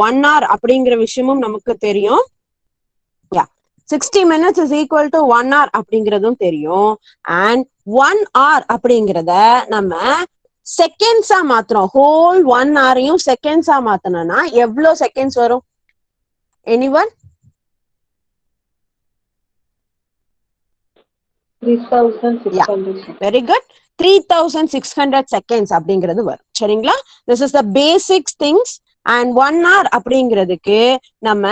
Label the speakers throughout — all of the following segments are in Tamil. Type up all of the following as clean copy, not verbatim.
Speaker 1: 1 hour அப்படிங்கிற விஷயமும் நமக்கு தெரியும். 60 minutes is equal to 1 hour அப்படிங்கிறதும் தெரியும். And 1 hour அப்படிங்கிறத நம்ம செகண்ட்ஸா மாத்துறோம். ஹோல் 1 hourையும் செகண்ட்ஸா மாத்தணும்னா எவ்வளவு செகண்ட்ஸ் வரும்? எனிவன்?
Speaker 2: 3600.
Speaker 1: Very good. 3600 செகண்ட்ஸ் அப்படிங்கிறது வரும். சரிங்களா? This is the basics things. And 1 hour அப்படிங்கிறதுக்கு நம்ம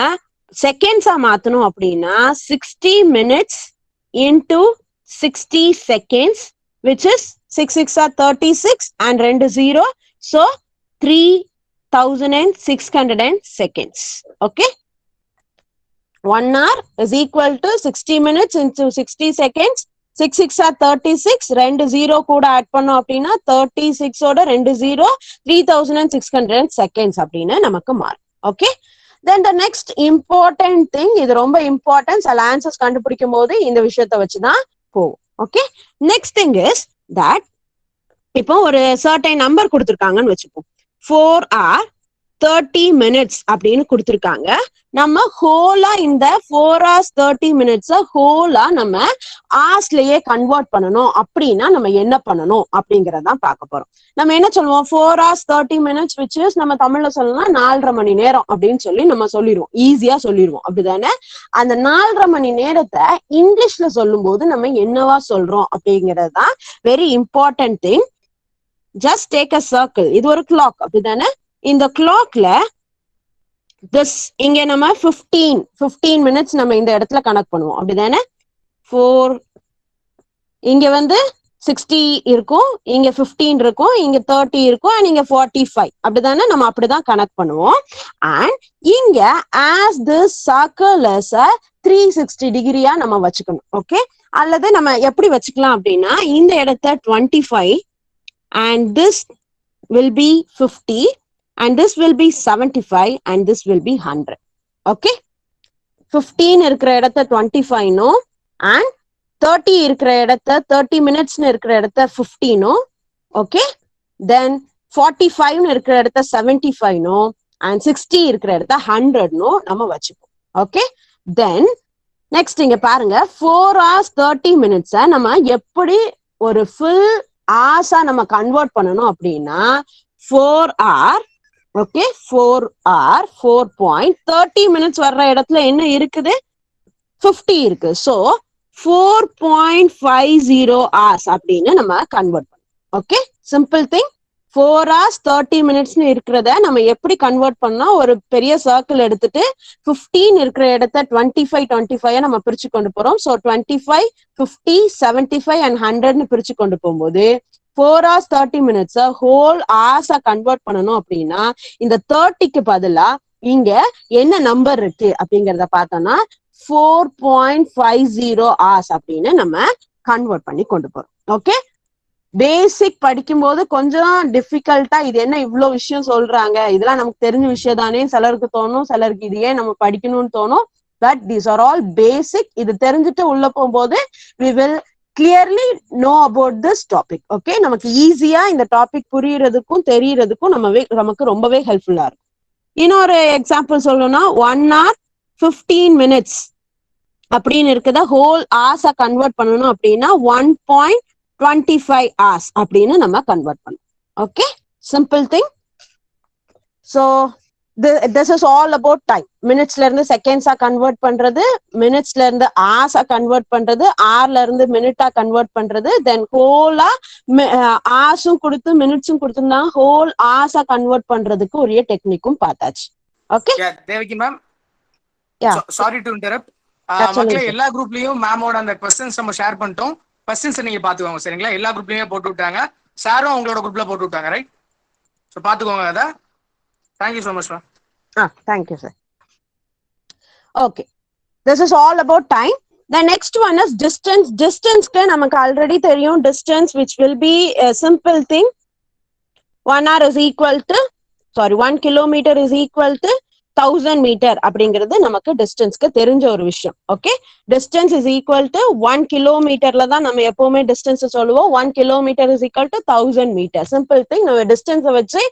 Speaker 1: செகண்ட்ஸா மாத்தணும் அப்படின்னா 60 minutes into 60 seconds, which is 6 6 are 36 and 2 0, so 3600 seconds. Okay, 1 hour is equal to 60 minutes into 60 seconds. 6 6 are 36, 2 0 கூட ஆட் பண்ணோம் அப்படின்னா 36 ஓட 2 0, 3600 seconds அப்படின்னு நமக்கு மாறும். Okay, then the next important thing, இது ரொம்ப இம்பார்ட்டன்ட், சில ஆன்சர்ஸ் கண்டுபிடிக்கும் போது இந்த விஷயத்தை வச்சுதான் போகும். Okay, next thing is that இப்போ ஒரு சர்டைன் நம்பர் கொடுத்துருக்காங்கன்னு வச்சுப்போம். 4 hour 30 minutes அப்படின்னு கொடுத்துருக்காங்க. நம்ம ஹோலா இந்த 4 hours 30 minutes ஹோலா நம்ம ஆர்ஸ்லயே கன்வெர்ட் பண்ணணும் அப்படின்னா நம்ம என்ன பண்ணணும் அப்படிங்கறதான் பார்க்க போறோம். நம்ம என்ன சொல்லுவோம்? 4 hours 30 minutes which is நம்ம தமிழ்ல சொல்லலாம் 4.5 மணி நேரம் அப்படின்னு சொல்லி நம்ம சொல்லிடுவோம், ஈஸியா சொல்லிடுவோம், அப்படிதானே? அந்த 4.5 மணி நேரத்தை இங்கிலீஷ்ல சொல்லும் போது நம்ம என்னவா சொல்றோம் அப்படிங்கிறது தான் very important thing. Just take a circle. இது ஒரு கிளாக், அப்படிதானே? இந்த கிளாக்ல திஸ் இங்க நம்ம 15 minutes நம்ம இந்த இடத்துல கனெக்ட் பண்ணுவோம், அப்படிதானே? 4 இங்க வந்து 60 இருக்கும், இங்க 15 இருக்கும், இங்க 30 இருக்கும், அண்ட் இங்க 45, அப்படிதானே? நம்ம அப்படிதான் கனெக்ட் பண்ணுவோம். அண்ட் இங்க ஆஸ் திஸ் சர்க்கிள் இஸ் 360 டிகிரியா நம்ம வச்சுக்கணும். ஓகே, அல்லது நம்ம எப்படி வச்சுக்கலாம் அப்படின்னா இந்த இடத்த 25 and this will be 50 and this will be 75 and this will be 100. Okay, 15 இருக்கிற இடத்த 25 நோ, and 30 இருக்கிற இடத்த 30 minutes இருக்கிற இடத்த 50 நோ. ஓகே, then 45 இருக்கிற இடத்த 75 நோ, and 60 இருக்கிற இடத்த 100 நோ நம்ம வச்சுப்போம். ஓகே, then நெக்ஸ்ட் இங்க பாருங்க, 4 hours 30 minutes நம்ம எப்படி ஒரு ஃபுல் ஆசா நம்ம கன்வெர்ட் பண்ணணும் அப்படின்னா 4 hour, ஓகே, 4 hour 4.30 minutes வர்ற இடத்துல என்ன இருக்குது? 50 இருக்கு. சோ 4.50 hours அப்படின்னு நம்ம கன்வெர்ட் பண்ணணும். Okay, simple thing. 4 hours 30 minutes இருக்கிறத நம்ம எப்படி கன்வெர்ட் பண்ணா, ஒரு பெரிய சர்க்கிள் எடுத்துட்டு 15 இருக்கிற இடத்த 25 நம்ம பிரிச்சு கொண்டு போறோம். சோ 25 50 75 and 100 பிரிச்சு கொண்டு போகும்போது 4 hours 30 minutes whole hours convert பண்ணணும் அப்படின்னா இந்த 30க்கு பதிலா இங்க என்ன நம்பர் இருக்கு அப்படிங்கறத பார்த்தோம்னா 4.50 hours அப்படின்னு நம்ம கன்வெர்ட் பண்ணி கொண்டு போறோம். ஓகே, பேசிக் படிக்கும் போது கொஞ்சம் டிஃபிகல்ட்டா இது என்ன இவ்வளவு விஷயம் சொல்றாங்க, இதெல்லாம் நமக்கு தெரிஞ்ச விஷயம் தானே சிலருக்கு தோணும், சிலருக்கு இது ஏன் நம்ம படிக்கணும்னு தோணும். But these are all basic. இது தெரிஞ்சுட்டு உள்ள போகும்போது we will clearly know about this topic. Okay, நமக்கு ஈஸியா இந்த டாபிக் புரியறதுக்கும் தெரியறதுக்கும் நமக்கு ரொம்பவே ஹெல்ப்ஃபுல்லா இருக்கும். இன்னொரு எக்ஸாம்பிள் சொல்லணும்னா 1 hour 15 minutes அப்படின்னு இருக்குதா ஹோல் hours கன்வெர்ட் பண்ணணும் அப்படின்னா 1.25 hours அப்படின்னு நம்ம கன்வெர்ட் பண்ணணும். Okay, simple thing. So this is all about time. மினிட்ஸ்ல இருந்து செகண்ட்ஸா கன்வெர்ட் பண்றது, மினிட்ஸ்ல இருந்து hours கன்வெர்ட் பண்றது, hourல இருந்து மினிட்டா கன்வெர்ட் பண்றது, தென் ஹோலா hours-உம் கொடுத்து மினிட்ஸும் கொடுத்துருந்தா ஹோல் hours கன்வெர்ட் பண்றதுக்கு உரிய டெக்னிக்கும் பார்த்தாச்சு. Okay,
Speaker 3: Devaki ma'am, sorry to interrupt. மக்களே, எல்லா குரூப்லயும் மேமோட அந்த क्वेश्चंस நம்ம ஷேர் பண்ணிட்டோம். क्वेश्चंस நீங்க பாத்துக்கோங்க, சரிங்களா? எல்லா குரூப்லயுமே போட்டு விட்டாங்க, சாரும் உங்களோட குரூப்ல போட்டு விட்டாங்க, ரைட்? சோ பாத்துக்கோங்க அத. Thank you so much, ma'am.
Speaker 1: Thank you, sir. Okay, this is all about time. The next one is distance. Distance ku namak already theriyum. Distance which will be a simple thing. 1 hour is equal to 1 kilometer is equal to 1000 metre அப்படிங்கிறது நமக்கு டிஸ்டன்ஸ்க்கு தெரிஞ்ச ஒரு விஷயம். Okay, distance is equal to 1 கிலோமீட்டர்ல தான் நம்ம எப்பவுமே டிஸ்டன்ஸ் சொல்லுவோம். 1 kilometre is equal to 1000 metre. Simple thing. நம்ம டிஸ்டன்ஸை வச்சு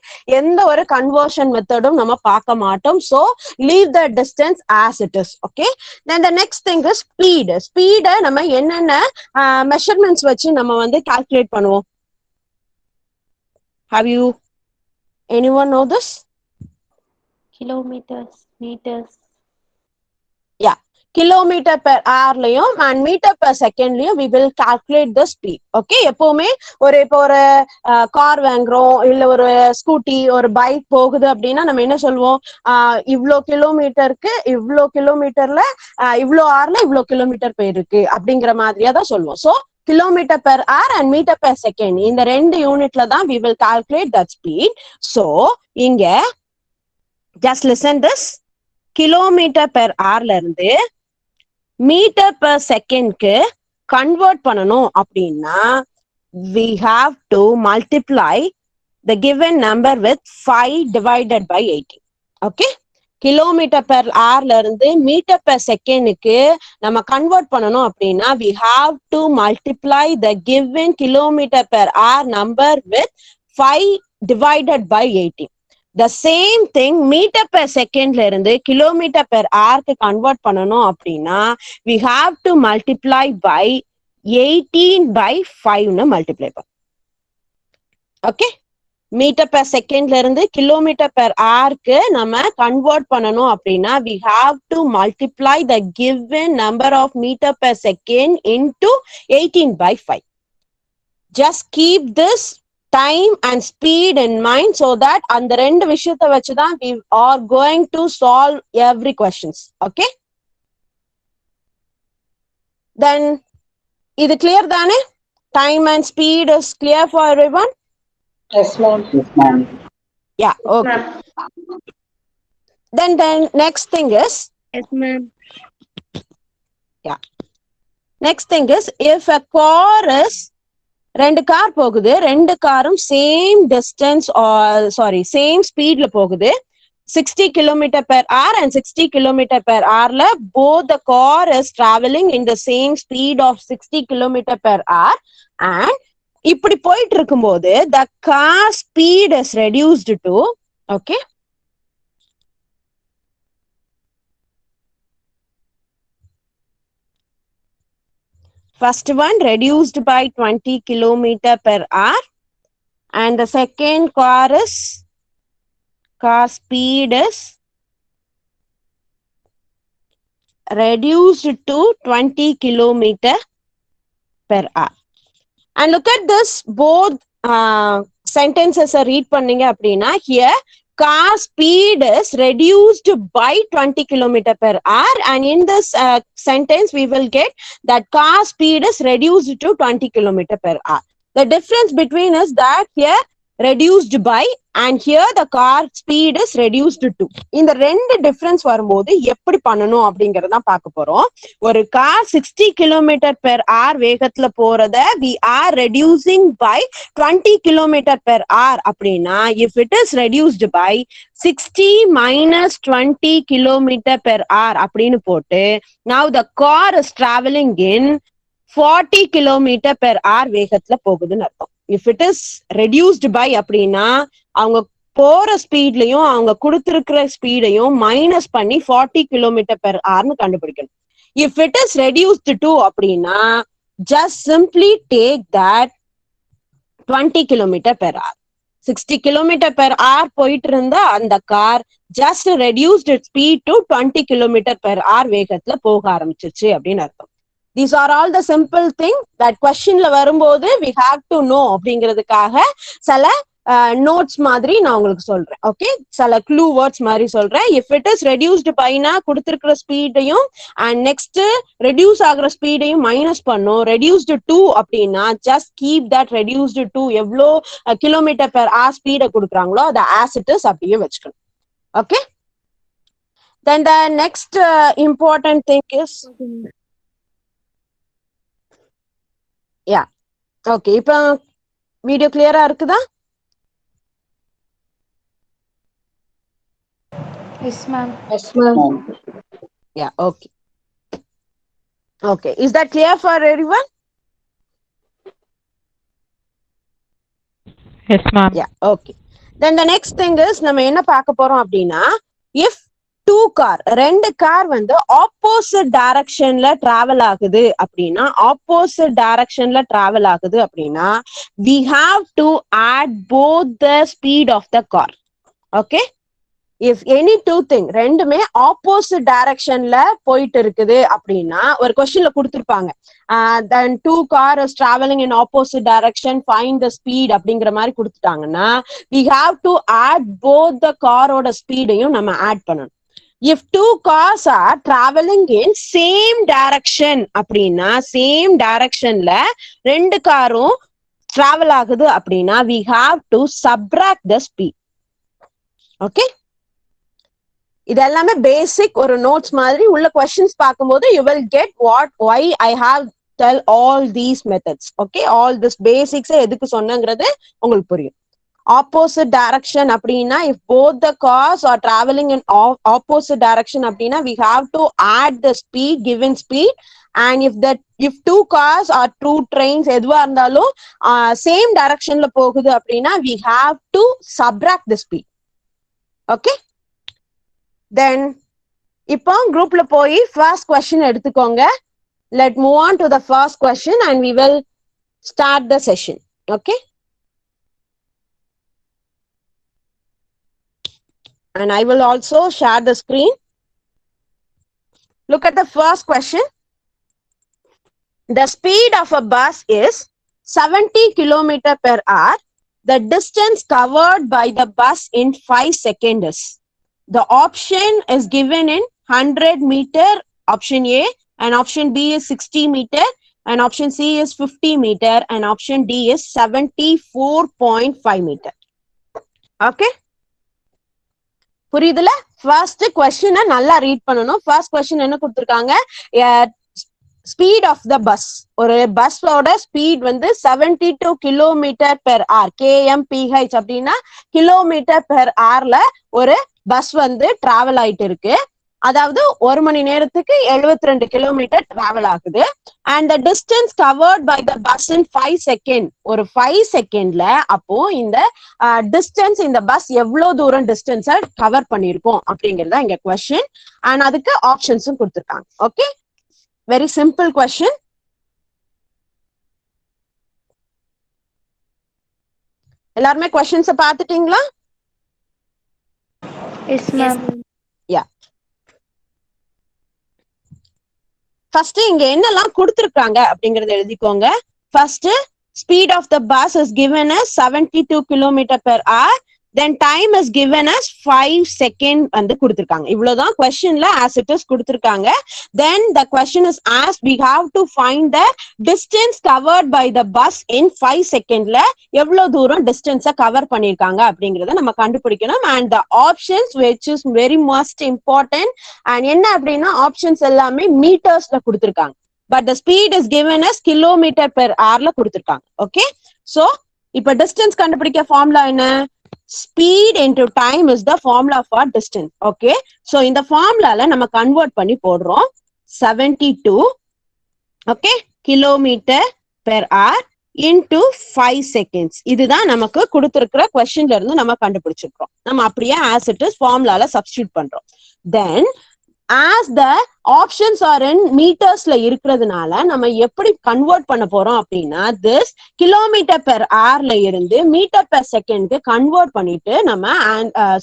Speaker 1: எந்த ஒரு கன்வர்ஷன் மெத்தடும் நம்ம பார்க்க மாட்டோம். So leave the distance as it is. Okay, then the next thing is speed. ஸ்பீடை நம்ம என்னென்ன மெஷர்மெண்ட்ஸ் வச்சு நம்ம வந்து கால்குலேட் பண்ணுவோம்? Have you anyone know this?
Speaker 2: Kilometers, meters.
Speaker 1: Yeah, kilometer per hour லையும் and meter per second லையும் we will calculate the speed. Okay, எப்பவுமே இப்போ ஒரு கார் வாங்குறோம், இல்ல ஒரு ஸ்கூட்டி, ஒரு பைக் போகுது அப்படின்னா நம்ம என்ன சொல்லுவோம்? இவ்வளோ கிலோமீட்டருக்கு இவ்வளோ கிலோமீட்டர்ல இவ்வளோ ஹவர்ல இவ்வளோ கிலோமீட்டர் போயிருக்கு அப்படிங்கிற மாதிரியா தான் சொல்லுவோம். So kilometer per hour and meter per second இந்த ரெண்டு யூனிட்ல தான் we will calculate that speed. So இங்க just listen this. Kilometre per hourல இருந்து மீட்டர் per secondக்கு கன்வெர்ட் பண்ணணும் அப்படின்னா we have to multiply the given number with 5 divided by 18. Okay, kilometre per ஹவர்ல இருந்து மீட்டர் பெர் செகண்டுக்கு நம்ம கன்வெர்ட் பண்ணணும் அப்படின்னா we have to multiply the given kilometre per hour number with 5 divided by 18. the same thing metre per செகண்ட்ல இருந்து கிலோமீட்டர் பெர் ஹவருக்கு கன்வெர்ட் பண்ணணும் அப்படின்னா we have to multiply by 18 by 5 னு மல்டிப்ளை பண்ணணும். ஓகே, மீட்டர் பெர் செகண்ட்ல இருந்து கிலோமீட்டர் பெர் ஹவருக்கு நம்ம கன்வெர்ட் பண்ணணும் அப்படின்னா we have to multiply the given number of meter per second into 18 by 5. just keep this time and speed in mind so that அந்த ரெண்டு விஷயத்தை வச்சுதான் we are going to solve every questions. okay, then இது clear தானே? time and speed is clear for everyone?
Speaker 2: Yes, ma'am.
Speaker 4: Yes, ma'am.
Speaker 1: Yeah, okay. Then next thing is,
Speaker 2: Yes, ma'am.
Speaker 1: yeah, next thing is if a car is ரெண்டு கார் போகுது, ரெண்டு காரும் சேம் டிஸ்டன்ஸ் சேம் ஸ்பீட்ல போகுது, 60 kilometer per hour and 60 kilometer per hourல both the car is traveling in the same speed of 60 kilometer per hour and இப்படி போயிட்டு இருக்கும்போது the car speed is reduced to, okay, first one reduced by 20 kilometer per hour and the second car speed is reduced to 20 kilometer per hour. And look at this, both sentences are read பண்ணீங்க அப்படின்னா here car speed is reduced by 20 kilometer per hour and in this sentence we will get that car speed is reduced to 20 kilometer per hour. The difference between is that here reduced by and here the car speed is reduced to. இந்த ரெண்டு டிஃபரன்ஸ் வரும்போது எப்படி பண்ணணும் அப்படிங்கறத பார்க்க போறோம். ஒரு கார் 60 கிலோமீட்டர் பெர் ஹவர் வேகத்துல போறத we are reducing by 20 kilometer per hour அப்படின்னா if it is reduced by 60 minus 20 kilometer per hour அப்படின்னு போட்டு now the car is traveling in 40 kilometer per hour வேகத்துல போகுதுன்னு அர்த்தம். if it is reduced by அப்படின்னா அவங்க போற ஸ்பீட்லயும் அவங்க கொடுத்திருக்கிற ஸ்பீடையும் மைனஸ் பண்ணி 40 kilometer per hour கண்டுபிடிக்கணும். if it is reduced to அப்படின்னா just simply take that 20 kilometer per hour. 60 kilometer per hour போயிட்டு இருந்தா அந்த car just reduced its speed to 20 kilometer per hour வேகத்துல போக ஆரம்பிச்சிருச்சு அப்படின்னு அர்த்தம். These are all the simple thing that questionல வரும்போது we have to know அப்படிங்கிறதுக்காக சில நோட்ஸ் மாதிரி நான் உங்களுக்கு சொல்றேன். ஓகே, சில க்ளூ வேர்ட்ஸ் மாதிரி சொல்றேன். if it is reduced byனா கொடுத்திருக்கிற ஸ்பீடையும் and next ரெடியூஸ் ஆகுற ஸ்பீடையும் மைனஸ் பண்ணும். reduced to அப்படின்னா just keep that reduced to எவ்வளோ கிலோமீட்டர் பெர் ஹவர் ஸ்பீடை கொடுக்குறாங்களோ அதை as it is அப்படியே வச்சுக்கணும். Okay, then the next important thing is okay, இப்போ வீடியோ கிளியரா இருக்குதா?
Speaker 2: Yes, ma'am.
Speaker 4: Yes, ma'am.
Speaker 1: Yeah, okay. Okay, is that clear for everyone?
Speaker 5: Yes, ma'am.
Speaker 1: Yeah, okay. Then the next thing is நம்ம என்ன பார்க்க போறோம் அப்படின்னா, if ரெண்டு கார் வந்து ஆப்போசிட் டைரக்ஷன்ல டிராவல் ஆகுது அப்படின்னா, ஆப்போசிட் டைரக்ஷன்ல டிராவல் ஆகுது அப்படின்னா, we have to add both the speed of the car. Okay, if any two thing ரெண்டுமே ஆப்போசிட் டைரக்ஷன்ல போயிட்டு இருக்குது அப்படின்னா, ஒரு கொஸ்டின்ல கொடுத்திருப்பாங்க, then two car is traveling in opposite direction, find the speed அப்படிங்கிற மாதிரி கொடுத்துட்டாங்கன்னா, we have to add both the காரோட ஸ்பீடையும் நம்ம ஆட் பண்ணணும். If two cars are traveling in same direction அப்படின்னா, சேம் டைரக்ஷன்ல ரெண்டு காரும் டிராவல் ஆகுது அப்படின்னா, we have to subtract the speed. Okay, இது எல்லாமே பேசிக் ஒரு நோட்ஸ் மாதிரி உள்ள கொஸ்டின்ஸ் பார்க்கும்போது you will get why I have tell all these methods. Okay, all this basics எதுக்கு சொன்னங்கிறது உங்களுக்கு புரியும். ஆப்போசிட் டைரக்ஷன் அப்படின்னா, if both the cars are traveling in opposite direction அப்படின்னா, we have to add the speed, given speed, and if two cars or two trains எதுவா இருந்தாலும் சேம் டைரக்ஷன்ல போகுது அப்படின்னா, we have to subtract the speed. Okay, then இப்போ குரூப்ல போய் ஃபர்ஸ்ட் கொஸ்டின் எடுத்துக்கோங்க. Let move on to the first question and we will start the session. Okay, and I will also share the screen. Look at the first question. The speed of a bus is 70 km/h. The distance covered by the bus in 5 seconds is. The option is given in 100 meter, option A, and option B is 60 meter, and option C is 50 meter, and option D is 74.5 meter. Okay, புரியுதுல? ஃபர்ஸ்ட் கொஸ்டினை நல்லா ரீட் பண்ணணும். ஃபர்ஸ்ட் கொஸ்டின் என்ன கொடுத்திருக்காங்க, ஸ்பீட் ஆஃப் த பஸ், ஒரு பஸ்ஸோட ஸ்பீட் வந்து 72 km/h, kmph அப்படின்னா km/h ஒரு பஸ் வந்து டிராவல் ஆயிட்டு இருக்கு. அதாவது ஒரு மணி நேரத்துக்கு 72 கிலோமீட்டர் டிராவல் ஆகுது. And the distance covered by the bus in 5 second, ஒரு 5 செகண்ட்ல அப்போ இந்த டிஸ்டன்ஸ், இந்த பஸ் எவ்வளவு தூரம் டிஸ்டன்ஸை கவர் பண்ணிருக்கோம் அப்படிங்கறத இங்க கொஸ்டின். அண்ட் அதுக்கு ஆப்ஷன்ஸும் கொடுத்துருக்காங்க. Okay, very simple question. எல்லாருமே கொஸ்டின்ஸை பார்த்துட்டீங்களா?
Speaker 2: Yes, ma'am.
Speaker 1: Yeah. ஃபர்ஸ்ட் இங்க என்னெல்லாம் கொடுத்திருக்காங்க அப்படிங்கறத எழுதிக்கோங்க. First, speed of the bus is given as 72 km/h. then time is given as 5 seconds வந்து கொடுத்திருக்காங்க. இவ்வளவுதான் கொஸ்டின்ல as it is கொடுத்திருக்காங்க. then the question is asked, we have to find the distance covered by the bus in 5 secondsல எவ்வளவு தூரம் டிஸ்டன்ஸ கவர் பண்ணிருக்காங்க அப்படிங்கறத நம்ம கண்டுபிடிக்கணும். and the options which is very most important, and என்ன அப்படின்னா ஆப்ஷன்ஸ் எல்லாமே மீட்டர்ஸ்ல கொடுத்திருக்காங்க. but the speed is given as km/h கொடுத்திருக்காங்க. ஓகே, சோ இப்ப டிஸ்டன்ஸ் கண்டுபிடிக்க ஃபார்முலா என்ன? Speed into time is the formula for distance. Okay, so இந்த ஃபார்முலால நம்ம கன்வெர்ட் பண்ணி போடுறோம். 72 okay km/h into 5 seconds. இதுதான் நமக்கு கொடுத்திருக்கிற கொஸ்டின்ல இருந்து நம்ம கண்டுபிடிச்சிருக்கோம். நம்ம அப்படியே as it is ஃபார்முலால சப்ஸ்டிட்யூட் பண்றோம். then as the options are in meters இருக்கிறதுனால நம்ம எப்படி கன்வெர்ட் பண்ண போறோம் அப்படின்னா, this km/h இருந்து m/s கன்வெர்ட் பண்ணிட்டு நம்ம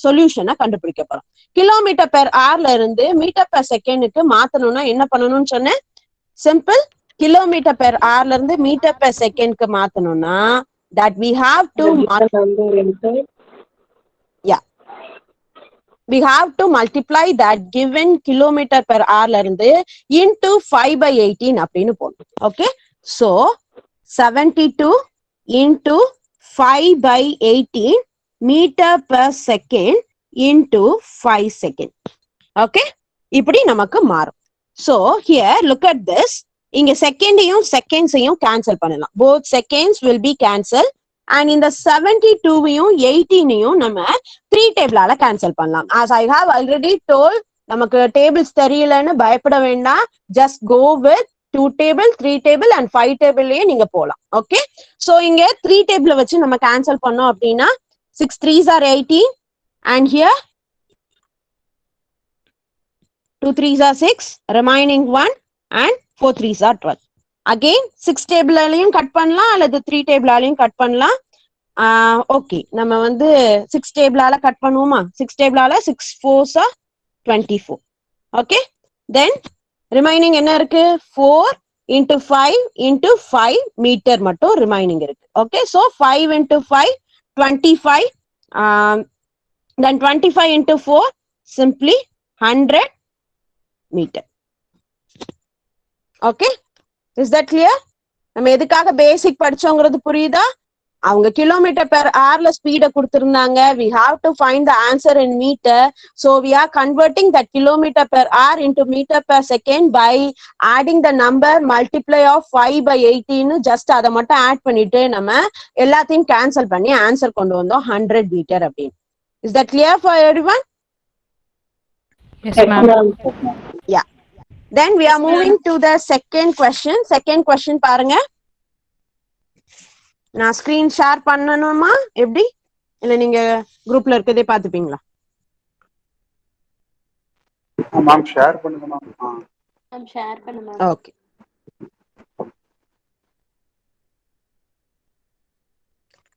Speaker 1: சொல்யூஷனை கண்டுபிடிக்க போறோம். km/h இருந்து m/s மாத்தணும்னா என்ன பண்ணணும்னு சொன்னேன்? சிம்பிள், km/h இருந்து m/s மாத்தணும்னா that we have to we have to multiply that given km/h இருந்து into 5/18 அப்படின்னு போடணும். Okay, so 72 into 5/18 m/s into 5 seconds. Okay, இப்படி நமக்கு மாறும். so here look at this. இங்க செகண்டையும் செகண்ட்ஸையும் கேன்சல் பண்ணலாம். both seconds will be cancelled. And இந்த 72வையும் 18ஐயும் நம்ம 3 டேபிளால கேன்சல் பண்ணலாம். as I have already told, நமக்கு டேபிள்ஸ் தெரியலன்னு பயப்பட வேண்டாம். just go with 2 table, 3 table and 5 டேபிள்லயே நீங்க போலாம். ஓகே, சோ இங்க 3 டேபிள வச்சு நம்ம கேன்சல் பண்ணோம் அப்படின்னா 6 3s are 18 and here 2 3s are 6, remaining 1 and 4 3s are 12. Again 6 டேபிளாலையும் cut பண்ணலாம் அல்லது 3 டேபிளாலையும் கட் பண்ணலாம். ஓகே, நம்ம வந்து 6 டேபிளால கட் பண்ணுவோமா? 6 டேபிளால 6 4s are 24. Okay, then remaining என்ன இருக்கு? 4 into 5 into 5 மீட்டர் மட்டும் ரிமைனிங் இருக்கு. Okay, so 5 into 5 25, then 25 into 4 simply 100 meter. Okay, is that clear? நம்ம எதுக்காக பேசிக் படிச்சோங்கிறது புரியுதா? அவங்க கிலோமீட்டர் பெர் ஹவர்ல ஸ்பீட கொடுத்திருந்தாங்க. we have to find the answer in meter, so we are converting that kilometer per hour into meter per second by adding the number multiply of 5 by 18. just அத மட்டும் ஆட் பண்ணிட்டு நம்ம எல்லாத்தையும் கேன்சல் பண்ணி ஆன்சர் கொண்டு வந்தோம் 100 மீட்டர் அப்படின்னு. is that clear for everyone?
Speaker 2: Yes, ma'am.
Speaker 1: Yeah. Then we are moving to the second question. Second question பாருங்க. நான் ஸ்கிரீன் ஷேர் பண்ணணுமா எப்படி? இல்ல நீங்க குரூப்ல இருக்கதே பாத்துப்பீங்களா?
Speaker 4: மேம் ஷேர் பண்ணுங்க மேம்.
Speaker 2: மேம் ஷேர் பண்ணு ma'am.
Speaker 1: Okay.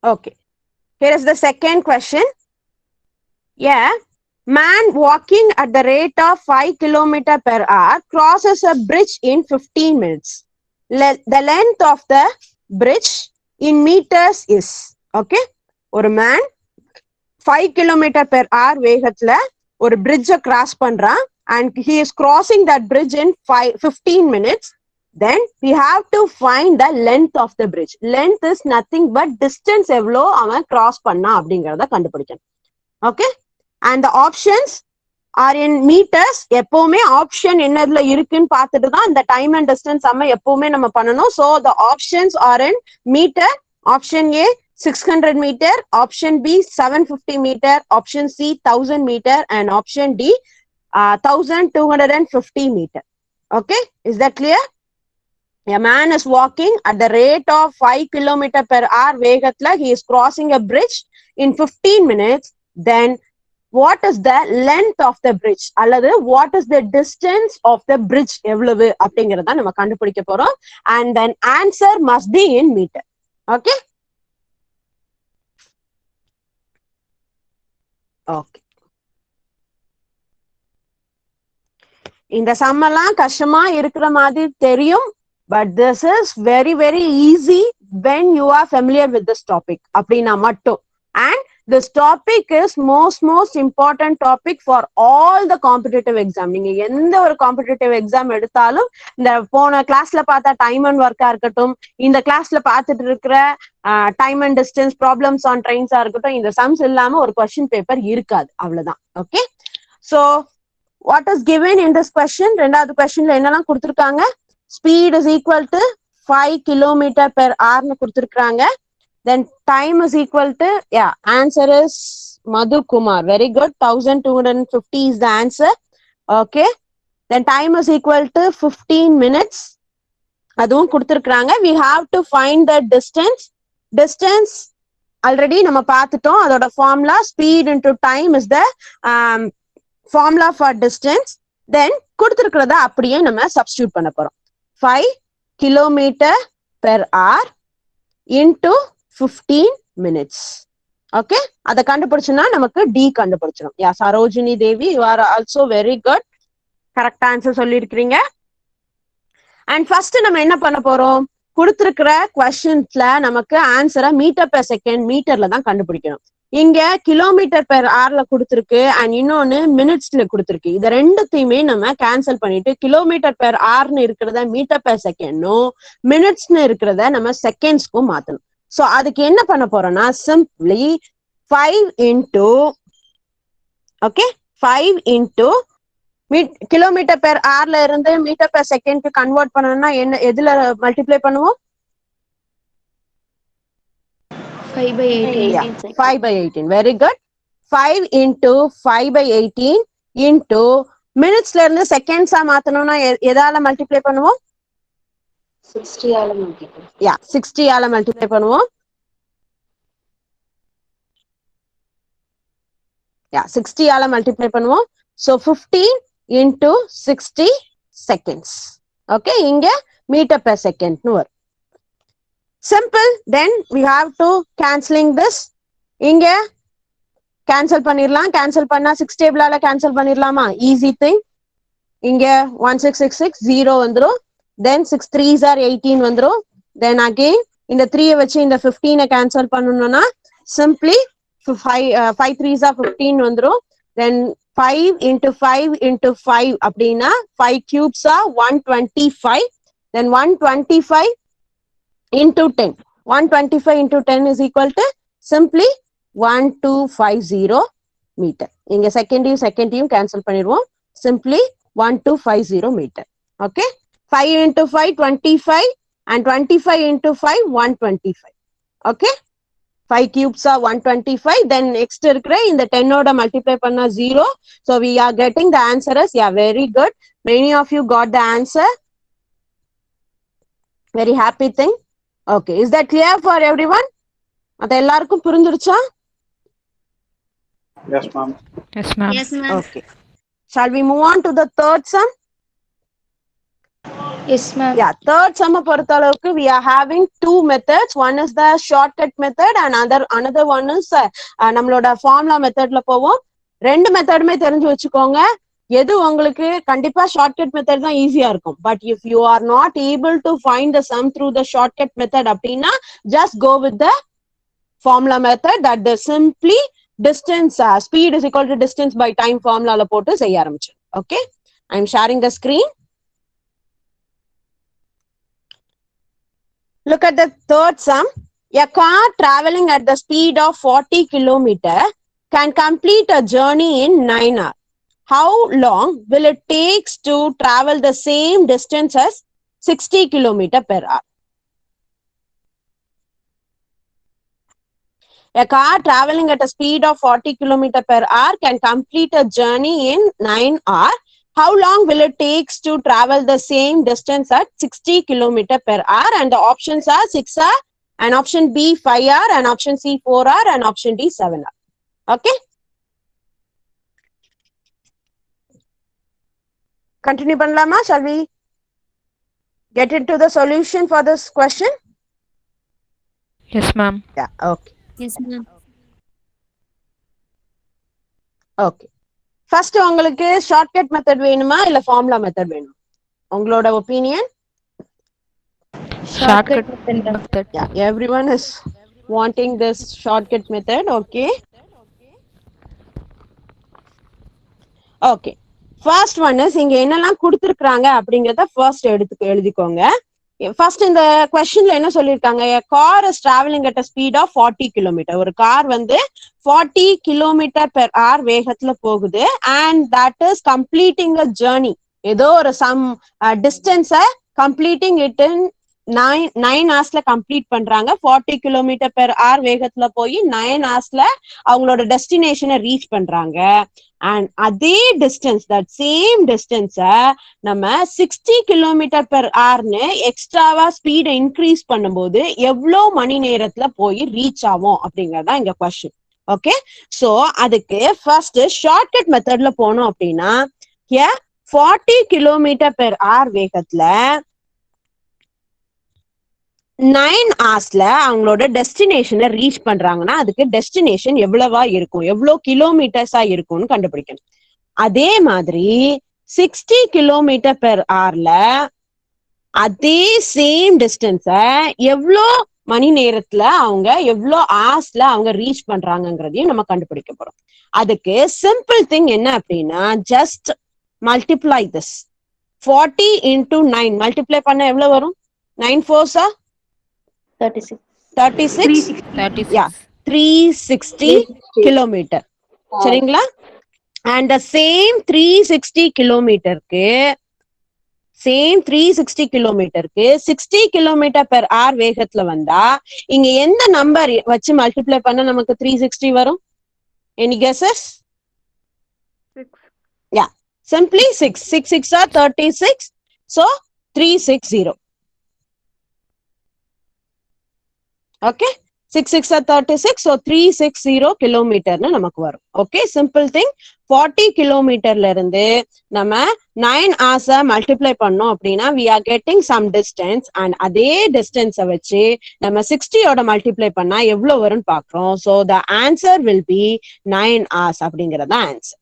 Speaker 1: Okay. Here is the second question. Yeah. Man walking at the rate of 5 km per hour crosses a bridge in 15 minutes. The length of the bridge in meters is. Okay. ஒரு man 5 km per hour வேகத்துல ஒரு bridge cross பண்றான் and he is crossing that bridge in 15 minutes. Then we have to find the length of the bridge. Length is nothing but distance எவ்வளோ அவன் cross பண்ணா அப்படிங்கறத கண்டுபிடிக்கணும். Okay. And the options are in meters. எப்பவுமே ஆப்ஷன் என்னதுல இருக்குன்னு பார்த்துட்டு தான் இந்த டைம் அண்ட் டிஸ்டன்ஸ் நம்ம எப்பவுமே நம்ம பண்ணணும். so the options are in meter. option A 600 meter, option B 750 meter, option C 1000 meter and option D 1250 meter. Okay, is that clear? A man is walking at the rate of 5 km per hour வேகத்துல he is crossing a bridge in 15 minutes. Then what is the length of the bridge அல்லது what is the distance of the bridge எவ்வளவு அப்படிங்கறத நம்ம கண்டுபிடிக்க போறோம். and then answer must be in meter. okay. okay. இந்த சம் எல்லாம் கஷ்டமா இருக்கிற மாதிரி தெரியும். but this is very very easy when you are familiar with this topic அப்படின்னா மட்டும். and this topic is most important topic for all the competitive exam. நீங்க எந்த ஒரு competitive exam எடுத்தாலும் இந்த போன கிளாஸ்ல பார்த்தா டைம் அண்ட் ஒர்க்கா இருக்கட்டும், இந்த கிளாஸ்ல பார்த்துட்டு இருக்கிற time and distance problems on ட்ரெயின்ஸா இருக்கட்டும், இந்த சம்ஸ் இல்லாம ஒரு கொஸ்டின் பேப்பர் இருக்காது. அவ்வளவுதான். Okay, so what is given in this question? ரெண்டாவது கொஸ்டின்ல என்னெல்லாம் கொடுத்திருக்காங்க? speed is equal to 5 km per hour னு கொடுத்திருக்காங்க. then time is equal to, yeah, answer is Madhu Kumar. Very good. 1250 is the answer. Okay. Then time is equal to 15 minutes. அதுவும் கொடுத்திருக்காங்க. we have to find the distance. Distance already நம்ம பார்த்துட்டோம். அதோட formula speed into time is the formula for distance. then கொடுத்திருக்கிறத அப்படியே நம்ம substitute பண்ண போறோம். 5 km per hour into 15 minutes. okay, அத கண்டுபிடிச்சனா நமக்கு D கண்டுபிடிச்சிரும். Yeah, Sarojini Devi, you are also very good. Correct answer சொல்லியிருக்கீங்க. அண்ட் ஃபர்ஸ்ட் நம்ம என்ன பண்ண போறோம்? கொடுத்திருக்கிற கொஸ்டின்ஸ்ல நமக்கு ஆன்சரை மீட்டர் பெர் செகண்ட் மீட்டர்ல தான் கண்டுபிடிக்கணும். இங்க கிலோமீட்டர் பெர் ஹவர்ல கொடுத்திருக்கு அண்ட் இன்னொன்னு மினிட்ஸ்ல கொடுத்திருக்கு. இத ரெண்டுத்தையுமே நம்ம கேன்சல் பண்ணிட்டு கிலோமீட்டர் பெர் ஹவர்னு இருக்கிறத மீட்டர் பெர் செகண்டும் மினிட்ஸ்னு இருக்கிறத நம்ம செகண்ட்ஸ்க்கும் மாத்தணும். சோ அதுக்கு என்ன பண்ண போறோம்னா simply 5 into okay 5 into kilometre per ஹவர்ல இருந்து மீட்டர் பெர் செகண்ட் கன்வெர்ட் பண்ணணும்னா என்ன எதுல மல்டிப்ளை பண்ணுவோம்?
Speaker 2: 5 by 18.
Speaker 1: Yeah, 5 by 18. Very good. 5 into 5 by 18 into minutes ல இருந்து seconds ஆ மாத்தணும்னா எதால மல்டிப்ளை பண்ணுவோம்?
Speaker 2: 60 ஆல மல்டிப்ளை.
Speaker 1: Yeah, 60 ஆல மல்டிப்ளை பண்ணுவோம். Yeah, 60 ஆல மல்டிப்ளை பண்ணுவோம். So 15 into 60 seconds. Okay, இங்க meter per second னு வரும். Simple. Then we have to cancelling this. இங்க cancel பண்ணிரலாம். cancel பண்ணா 6 table ஆல cancel பண்ணிரலாமா? Easy thing. இங்க 1666 0 வந்துரும். Then 6 3s are 18 வந்துரும். Then again இந்த 3 வச்சு இந்த 15 cancel பண்ணனும்னா simply 5 3s are 15 வந்துரும். Then 5 into 5 into 5 அப்படின்னா 5 cubes are 125. Then 125 into 10. 125 into 10 is equal to simply 1250 meter. இங்க செகண்டையும் cancel பண்ணிடுவோம். Simply 1250 meter. Okay. 5 into 5 25 and 25 into 5 125. Okay. 5 cubes are 125. Then next இருக்கிற இந்த 10 ஓட multiply பண்ணா 0. So we are getting the answer as, yeah, very good. Many of you got the answer. Very happy thing. Okay. Is that clear for everyone? அது எல்லாருக்கும் புரிஞ்சிருச்சா?
Speaker 4: Yes, ma'am.
Speaker 5: Yes, ma'am.
Speaker 2: Yes, ma'am.
Speaker 1: Okay. Shall we move on to the third sum?
Speaker 2: Yes, ma'am.
Speaker 1: Yeah, third sum பொறுத்தளவுக்கு we are having two methods. One is the shortcut method and another one is நம்மளோட formula methodல போவோம். ரெண்டு மெத்தடுமே தெரிஞ்சு வச்சுக்கோங்க. எது உங்களுக்கு கண்டிப்பா ஷார்ட்கட் மெத்தட் தான் ஈஸியா இருக்கும். But if you are not able to find the sum through the shortcut method அப்படின்னா just go with the formula method. That the simply distance speed is equal to distance by time ஃபார்முலால போட்டு செய்ய ஆரம்பிச்சு. Okay, I am sharing the screen. Look at the third sum. A car traveling at the speed of 40 kilometers can complete a journey in 9 hours. How long will it take to travel the same distance as 60 kilometers per hour? A car traveling at a speed of 40 kilometers per hour can complete a journey in 9 hours. How long will it take to travel the same distance at 60 kilometers per hour? And the options are 6 hours, and option B 5 hours, and option C 4 hours, and option D 7 hours. Okay. Continue பண்ணலாமா? Shall we get into the solution for this question?
Speaker 5: Yes, ma'am.
Speaker 1: Yeah. Okay.
Speaker 2: Yes, ma'am.
Speaker 1: Okay. First உங்களுக்கு ஷார்ட்கட் மெத்தட் வேணுமா இல்ல ஃபார்முலா மெத்தட் வேணுமா? உங்களோட opinion?
Speaker 5: Shortcut method.
Speaker 1: Yeah, everyone is wanting this shortcut method. Okay. Okay. First one is இங்க என்னெல்லாம் கொடுத்திருக்காங்க அப்படிங்கறத ஃபர்ஸ்ட் எழுதிக்கோங்க. ஃபர்ஸ்ட் இந்த क्वेश्चनல என்ன சொல்லிருக்காங்க? a car is traveling at a speed of 40 km. ஒரு கார் வந்து 40 km per hour வேகத்துல போகுது and that is completing a journey. ஏதோ ஒரு some distance completing it in 9 ஹவர்ஸ்ல complete பண்றாங்க. 40 km per hour வேகத்துல போய் 9 ஹவர்ஸ்ல அவங்களோட டெஸ்டினேஷனை ரீச் பண்றாங்க. அண்ட் அதே டிஸ்டன்ஸ், தட் சேம் டிஸ்டன்ஸ நம்ம 60 km per hourனு எக்ஸ்ட்ராவா ஸ்பீடை இன்க்ரீஸ் பண்ணும்போது எவ்வளவு மணி நேரத்துல போய் ரீச் ஆகும் அப்படிங்கறதான் இங்க கொஸ்டின். ஓகே, சோ அதுக்கு ஃபர்ஸ்ட் ஷார்ட்கட் மெத்தட்ல போனோம் அப்படின்னா 40 km per hour வேகத்துல 9 ஹவர்ஸ்ல அவங்களோட டெஸ்டினேஷனை ரீச் பண்றாங்கன்னா அதுக்கு டெஸ்டினேஷன் எவ்வளவா இருக்கும், எவ்வளவு கிலோமீட்டர்ஸா இருக்கும்னு கண்டுபிடிக்கணும். அதே மாதிரி 60 km per hourல அதே சேம் டிஸ்டன்ஸ எவ்வளோ மணி நேரத்துல அவங்க எவ்வளோ ஹவர்ஸ்ல அவங்க ரீச் பண்றாங்கிறதையும் நம்ம கண்டுபிடிக்க போறோம். அதுக்கு சிம்பிள் திங் என்ன அப்படின்னா just multiply this 40 into 9 multiply பண்ண எவ்வளவு வரும்? 9 4s 36 yeah 360 kilometer. சரிங்களா? and the same 360 kilometerக்கு சேம் 360 கிலோமீட்டருக்கு 60 கிலோமீட்டர் பெர் ஹவர் வேகத்துல வந்தா இங்க எந்த நம்பர் வச்சு மல்டிப்ளை பண்ண நமக்கு 360 வரும்? Any guesses? Yeah, simply 6. 6 6 are 36. So 360. Okay, 6 6 are 36. So 360 கிலோமீட்டர்னு நமக்கு வரும். Okay, simple thing. 40 கிலோமீட்டர்ல இருந்து நம்ம 9 hours மல்டிப்ளை பண்ணோம் அப்படின்னா we are getting some distance and அதே distance வச்சு நம்ம 60 மல்டிப்ளை பண்ணா எவ்வளவு வரும்னு பாக்குறோம். So the answer will be 9 hours அப்படிங்கறத answer.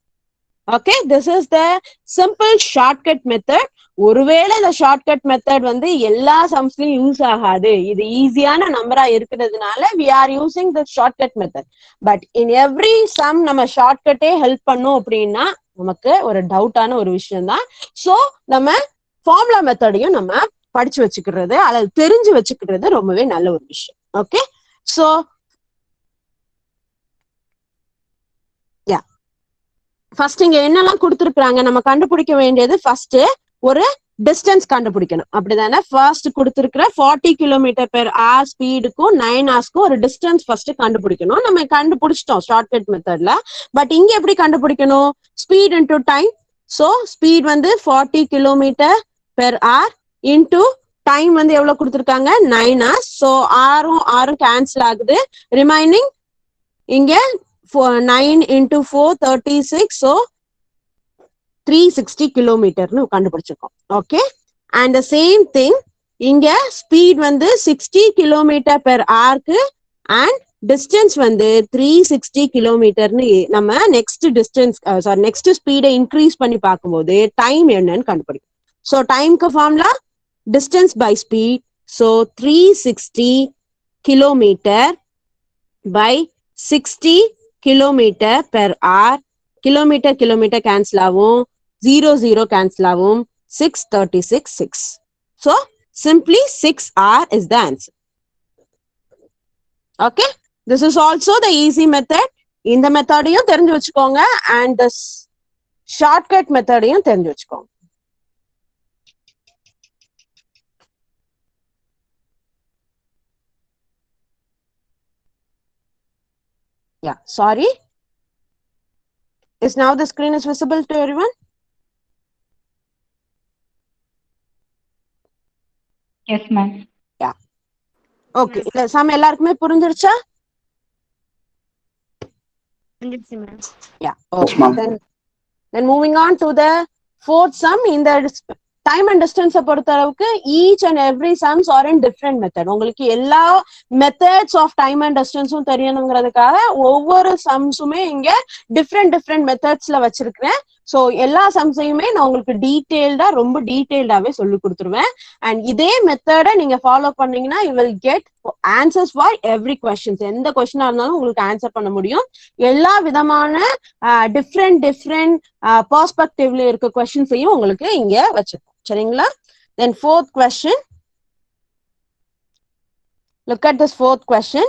Speaker 1: Okay, this is the simple shortcut method. ஒருவேளை இந்த ஷார்ட்கட் மெத்தட் வந்து எல்லா சம்ஸ்லயும் யூஸ் ஆகாது, இது ஈஸியான நம்பரா இருக்கிறதுனால we are using the shortcut method. But in every sum நம்ம ஷார்ட்கட்டே ஹெல்ப் பண்ணோம் அப்படின்னா நமக்கு ஒரு டவுட்டான ஒரு விஷயம் தான். ஸோ நம்ம ஃபார்முலா மெத்தடையும் நம்ம படிச்சு வச்சுக்கிறது அல்லது தெரிஞ்சு வச்சுக்கிறது ரொம்பவே நல்ல ஒரு விஷயம். ஓகே, ஸோ ஃபர்ஸ்ட் இங்க என்னெல்லாம் கொடுத்துருக்காங்க, நம்ம கண்டுபிடிக்க வேண்டியது ஃபர்ஸ்ட் ஒரு டிஸ்டன்ஸ் கண்டுபிடிக்கணும், அப்படிதானே? ஃபர்ஸ்ட் கொடுத்துருக்கிற 40 கிலோமீட்டர் பெர் ஹவர் ஸ்பீடுக்கும் 9 ஹவர்ஸ்க்கும் ஒரு டிஸ்டன்ஸ் ஃபர்ஸ்ட் கண்டுபிடிக்கணும். நம்ம கண்டுபிடிச்சிட்டோம் ஷார்ட்கட் மெத்தட்ல. பட் இங்க எப்படி கண்டுபிடிக்கணும்? Speed into time. So speed வந்து 40 kilometre per hour into time வந்து எவ்வளவு கொடுத்துருக்காங்க? 9 hours. ஸோ ஆறும் கேன்சல் ஆகுது. ரிமைனிங் இங்க 9 into 4 36. So 360 கிலோமீட்டர்னு கண்டுபிடிச்சிருக்கோம். ஓகே, அண்ட் சேம் திங் இங்க ஸ்பீட் வந்து 60 கிலோமீட்டர் பெர் ஹவருக்கு அண்ட் டிஸ்டன்ஸ் வந்து 360 கிலோமீட்டர்னு நம்ம நெக்ஸ்ட் டிஸ்டன்ஸ் நெக்ஸ்ட் ஸ்பீடை இன்க்ரீஸ் பண்ணி பார்க்கும்போது டைம் என்னன்னு கண்டுபிடிக்கும். ஸோ டைம்க்கு formula distance by speed. So 360 kilometre by 60 kilometre per hour. Kilometre cancel ஆகும், 0 கேன்சல் ஆகும், 636 6. So simply 6 hour is the answer. Okay, this is also the easy method. இந்த மெத்தடையும் தெரிஞ்சு வச்சுக்கோங்க and the shortcut மெத்தடையும் தெரிஞ்சு வச்சுக்கோங்க. Yeah, sorry. Is now the screen is visible to everyone?
Speaker 6: Yes, ma'am.
Speaker 1: Yeah. Okay. Some எல்லாருக்குமே புரிஞ்சிருச்சா? Yeah. Okay. Then moving on to the fourth sum. In the time and டிஸ்டன்ஸை பொறுத்த அளவுக்கு each and every sums are in different method. உங்களுக்கு எல்லா மெத்தட்ஸ் ஆஃப் டைம் அண்ட் டிஸ்டன்ஸும் தெரியணுங்கிறதுக்காக ஒவ்வொரு சம்ஸுமே இங்க டிஃப்ரெண்ட் மெத்தட்ஸ்ல வச்சிருக்கிறேன். ஸோ எல்லா சம்ஸையுமே நான் உங்களுக்கு ரொம்ப டீட்டெயில்டாவே சொல்லி கொடுத்துருவேன். அண்ட் இதே மெத்தடை நீங்க ஃபாலோ பண்ணீங்கன்னா you will get answers for every questions. எந்த கொஸ்டினா இருந்தாலும் உங்களுக்கு ஆன்சர் பண்ண முடியும். எல்லா விதமான டிஃப்ரெண்ட் பெர்ஸ்பெக்டிவ்ல இருக்க கொஸ்டின்ஸையும் உங்களுக்கு இங்க வச்சிருக்கோம். சரிங்களா? Then fourth question. Look at this fourth question.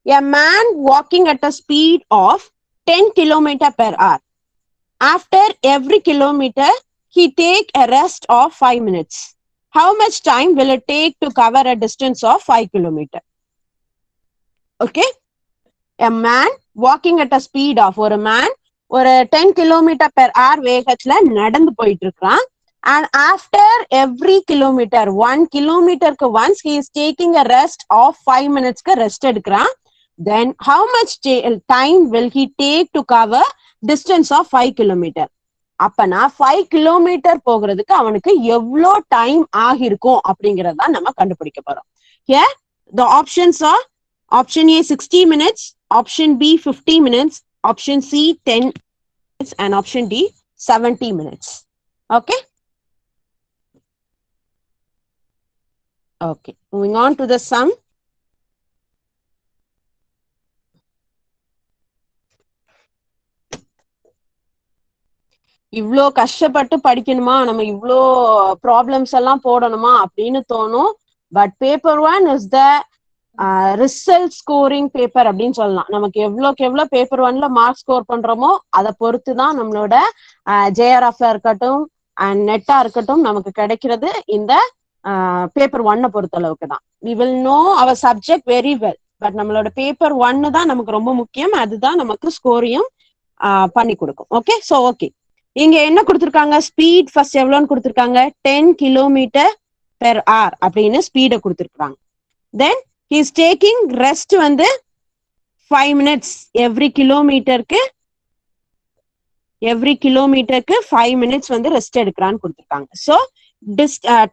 Speaker 1: A man walking at a speed of 10 km per hour. After every kilometer, he take a rest of 5 minutes. How much time will it take to cover a distance of 5 km? Okay. A man walking at a speed of ஒரு 10 km per hour வேகத்துல நடந்து போயிட்டு இருக்கான். And after every kilometer, 1 kilometer once, he is taking a rest of 5 minutes rest எடுக்கிறான். Then how much time will he take to cover distance of 5 kilometer? அப்பனா 5 kilometer போகிறதுக்கு அவனுக்கு எவ்வளோ டைம் ஆகிருக்கும் அப்படிங்கறத நம்ம கண்டுபிடிக்க போறோம். Here the options are option A 60 minutes, option B 50 minutes, option C 10 minutes and option D 70 minutes. Okay. Okay, moving on to the sum. இவ்ளோ கஷ்டப்பட்டு படிக்கணுமா, நம்ம இவ்ளோ ப்ராப்ளம்ஸ் எல்லாம் போடணுமா அப்படின்னு தோணும். But paper 1 is the result scoring paper அப்படின்னு சொல்லலாம். நமக்கு எவ்வளோ பேப்பர் 1ல மார்க் ஸ்கோர் பண்றோமோ அதை பொறுத்து தான் நம்மளோட ஜேஆர்எஃப்ல இருக்கட்டும், அண்ட் நெட்டா இருக்கட்டும் நமக்கு கிடைக்கிறது இந்த பேப்பர் 1 பொறுத்த அளவுக்கு தான். we will know our subject very well, but நம்மளோட பேப்பர் 1 தான் நமக்கு ரொம்ப முக்கியம். அதுதான் நமக்கு ஸ்கோரையும் பண்ணி கொடுக்கும். ஓகே, சோ ஓகே, இங்க என்ன கொடுத்திருக்காங்க? ஸ்பீட் ஃபர்ஸ்ட் எவ்வளோன்னு கொடுத்திருக்காங்க? 10 கிலோமீட்டர் பெர் hour அப்படின்னு ஸ்பீட கொடுத்திருக்காங்க. தென் he is taking rest வந்து 5 minutes எவ்ரி கிலோமீட்டருக்கு 5 minutes வந்து ரெஸ்ட் எடுக்கிறான்னு கொடுத்திருக்காங்க. ஸோ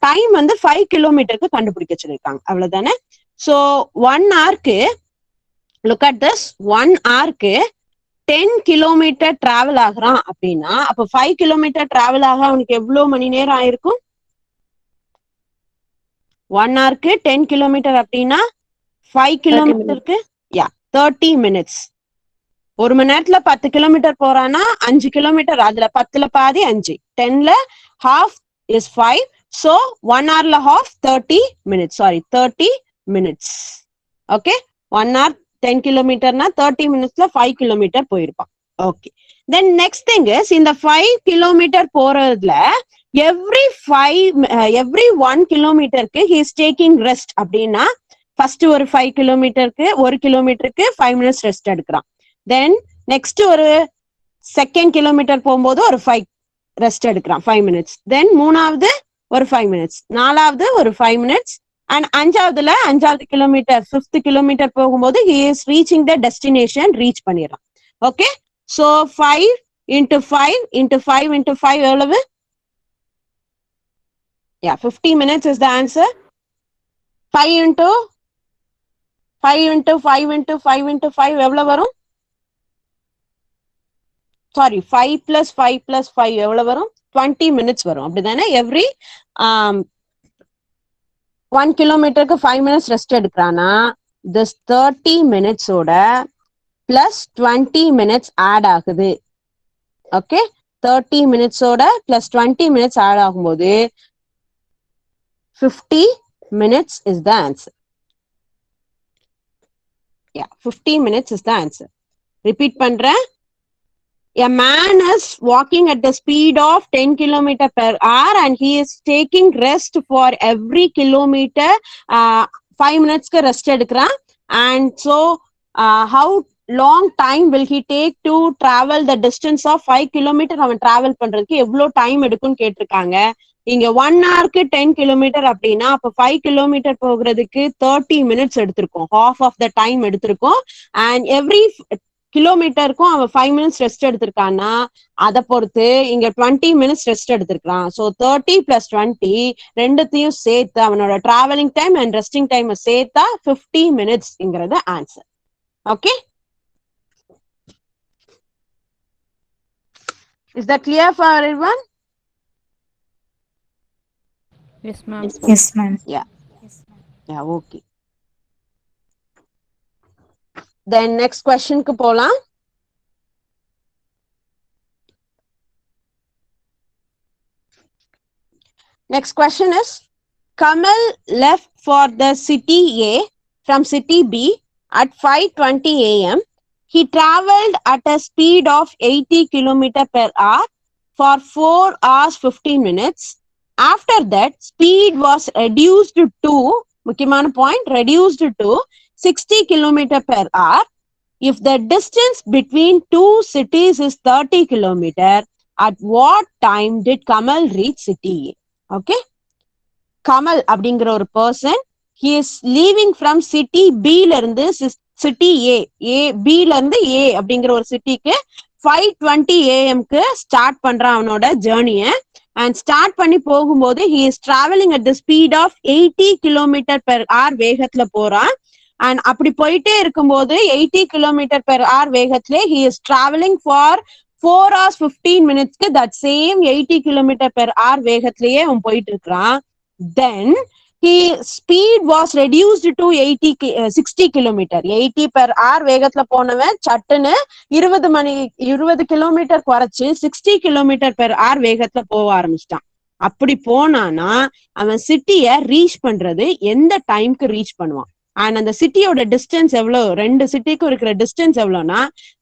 Speaker 1: டைம் வந்து 5 கிலோமீட்டருக்கு கண்டுபிடிக்க சொல்லியிருக்காங்க. அவ்வளவுதானே? ஸோ 1 hourக்கு லுக் அட் திஸ், 1 hourக்கு 10 கிலோமீட்டர் டிராவல் ஆகுறான் அப்படின்னா அப்ப 5 கிலோமீட்டர் டிராவல் ஆக அவனுக்கு எவ்வளவு மணி நேரம் ஆயிருக்கும்? 1 hourக்கு 10 கிலோமீட்டர் அப்படின்னா 5 கிலோமீட்டருக்கு 30 minutes. ஒரு மணி நேரத்துல 10 கிலோமீட்டர் போறான்னா 5 கிலோமீட்டர், அதுல 10ல பாதி 5, 10ல half is 5. so 1 hourல half 30 minutes. Sorry, 30 minutes. okay, 1 hour 10 கிலோமீட்டர்னா 30 minutesல 5 kilometre போயிருப்பான். Okay, then next thing is இந்த 5 கிலோமீட்டர் போறதுல every 1 கிலோமீட்டருக்கு he is taking rest அப்படின்னா ஃபர்ஸ்ட் ஒரு 5 கிலோமீட்டருக்கு 1 கிலோமீட்டருக்கு 5 minutes ரெஸ்ட் எடுக்கிறான். தென் நெக்ஸ்ட் ஒரு செகண்ட் கிலோமீட்டர் போகும்போது ஒரு 5 ரெஸ்ட் எடுக்கிறான் 5 minutes. தென் மூணாவது ஒரு 5 minutes, நாலாவது ஒரு 5 minutes, அண்ட் அஞ்சாவது கிலோமீட்டர் 5th கிலோமீட்டர் போகும்போது he is reaching the destination, reach பண்ணிடலாம். Okay, so 5 into 5 into 5 into 5 எவ்வளவு? 50 minutes is the answer. 5 into 5 into 5 into 5 into 5 எவ்வளவு வரும்? சாரி, 5 plus 5 plus 5 எவ்வளவு வரும்? 20 minutes வரும். அப்படிதானே? எவ்ரி 1 கிலோமீட்டருக்கு 5 minutes ரெஸ்ட் எடுக்கிறானா this 30 minutes ஓட plus 20 minutes ஆட் ஆகுது. ஓகே, 30 minutes ஓட plus 20 minutes ஆட் ஆகும்போது 50 minutes is the answer. 50 minutes is the answer. Repeat பண்றேன். A man is walking at the speed of 10 km per hour and he is taking rest for every kilometer. 5 minutes க்கு ரெஸ்ட் எடுக்கிறான். And so how long time will he take to travel the distance of 5 kilometer? அவன் டிராவல் பண்றதுக்கு எவ்வளவு டைம் எடுக்கும்னு கேட்டிருக்காங்க. இங்க 1 hourக்கு 10 கிலோமீட்டர் அப்படின்னா அப்ப 5 கிலோமீட்டர் போகிறதுக்கு 30 minutes எடுத்திருக்கோம், half of the time எடுத்திருக்கோம். அண்ட் எவ்ரி கிலோமீட்டருக்கும் அவன் 5 minutes ரெஸ்ட் எடுத்திருக்கான்னா அதை பொறுத்து இங்க 20 minutes ரெஸ்ட் எடுத்திருக்கான். ஸோ 30 plus 20 ரெண்டுத்தையும் சேர்த்து அவனோட travelling time and resting time சேர்த்தா 50 minutesங்கிறது answer. Okay, is that clear for everyone?
Speaker 5: Yes, ma'am.
Speaker 2: Yes, ma'am.
Speaker 1: Yeah, okay. Then next question க்கு போலாம். Next question is, Kamal left for the city A from city B at 5:20 a.m. He traveled at a speed of 80 km per hour for 4 hours 15 minutes. After that, speed was reduced to, முக்கியமான point, reduced to 60 km per hour. If the distance between two cities is 30 km, at what time did Kamal reach city A? Okay, Kamal அப்படிங்கிற ஒரு person, he is leaving from city B ல இருந்து சிட்டி B ல இருந்து A அப்படிங்கிற ஒரு சிட்டிக்கு 5:20 AM க்கு ஸ்டார்ட் பண்றான் அவனோட ஜேர்னிய. அண்ட் ஸ்டார்ட் பண்ணி போகும்போது he is traveling at the speed of 80 km per hour வேகத்துல போறான். அண்ட் அப்படி போயிட்டே இருக்கும்போது 80 km per hour வேகத்துல he is traveling for 4 hours 15 minutesக்கு that same 80 km per hour வேகத்திலேயே அவன் போயிட்டு இருக்கிறான். Then speed was reduced to 60 km. 80 per hour வேகத்துல போனவன் சட்டுன்னு 20 கிலோமீட்டர் குறைச்சு 60 km per hour வேகத்துல போக ஆரம்பிச்சிட்டான். அப்படி போனானா அவன் சிட்டிய ரீச் பண்றது எந்த டைம்க்கு ரீச் பண்ணுவான்? அண்ட் அந்த சிட்டியோட டிஸ்டன்ஸ் எவ்வளவு, ரெண்டு சிட்டிக்கும் இருக்கிற டிஸ்டன்ஸ் எவ்வளவுனா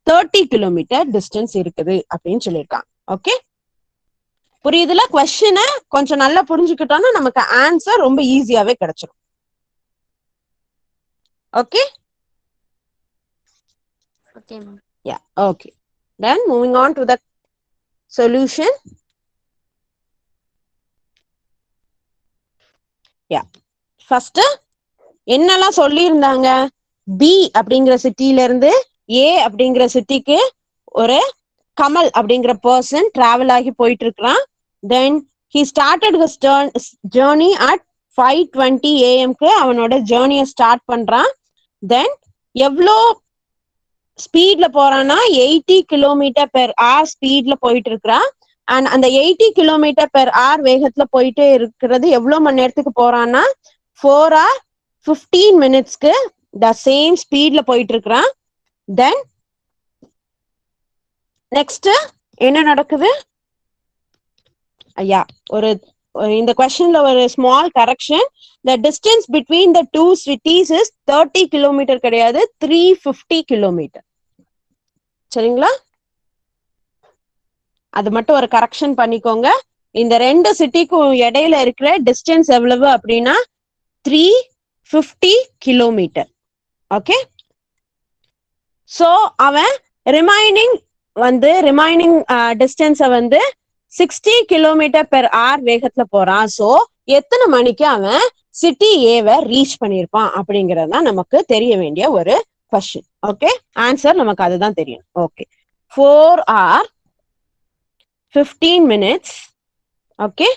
Speaker 1: 30 கிலோமீட்டர் டிஸ்டன்ஸ் இருக்குது அப்படின்னு சொல்லியிருக்காங்க. ஓகே, புரியுதுல? கொஸ்டினை கொஞ்சம் நல்லா புரிஞ்சுக்கிட்டோம்னா நமக்கு ஆன்சர் ரொம்ப ஈஸியாவே கிடைச்சிடும். Okay?
Speaker 2: Okay ma'am.
Speaker 1: Yeah, okay. Then moving on to the solution. Yeah. First, என்னெல்லாம் சொல்லியிருந்தாங்க? பி அப்படிங்கிற சிட்டில இருந்து ஏ அப்படிங்கிற சிட்டிக்கு ஒரு கமல் அப்படிங்கிற பர்சன் டிராவல் ஆகி போயிட்டு இருக்கிறான். Then he started his journey at 5:20 AM-க்கு அவனோட ஜேர்னியை ஸ்டார்ட் பண்றான். Then எவ்வளோ ஸ்பீட்ல போறான்னா 80 km/h ஸ்பீட்ல போயிட்டு இருக்கிறான். அண்ட் அந்த 80 km/h வேகத்துல போயிட்டே இருக்கிறது எவ்வளவு மணி நேரத்துக்கு போறான்னா 4 hours 15 minutes-க்கு த சேம் ஸ்பீட்ல போயிட்டு இருக்கிறான். தென் நெக்ஸ்ட் என்ன நடக்குது? ஐயா இந்த கொஸ்டின்ல ஒரு small correction. The distance between the two cities is 30 km கிடையாது, 350 km. சரிங்களா? அது மட்டும் ஒரு கரெக்ஷன் பண்ணிக்கோங்க. இந்த ரெண்டு சிட்டிக்கும் இடையில இருக்கிற டிஸ்டன்ஸ் எவ்வளவு அப்படின்னா 350 km. ஓகே? சோ அவன் ரிமைனிங் டிஸ்டன்ஸை 60 km/h வேகத்துல போறான். சோ எத்தனை மணிக்கு அவன் சிட்டி ஏவை ரீச் பண்ணிருப்பான் அப்படிங்கறது தான் நமக்கு தெரிய வேண்டிய ஒரு கொஸ்டின். ஓகே? ஆன்சர் நமக்கு அதுதான் தெரியும். Okay, 4 hours 15 minutes. ஓகே,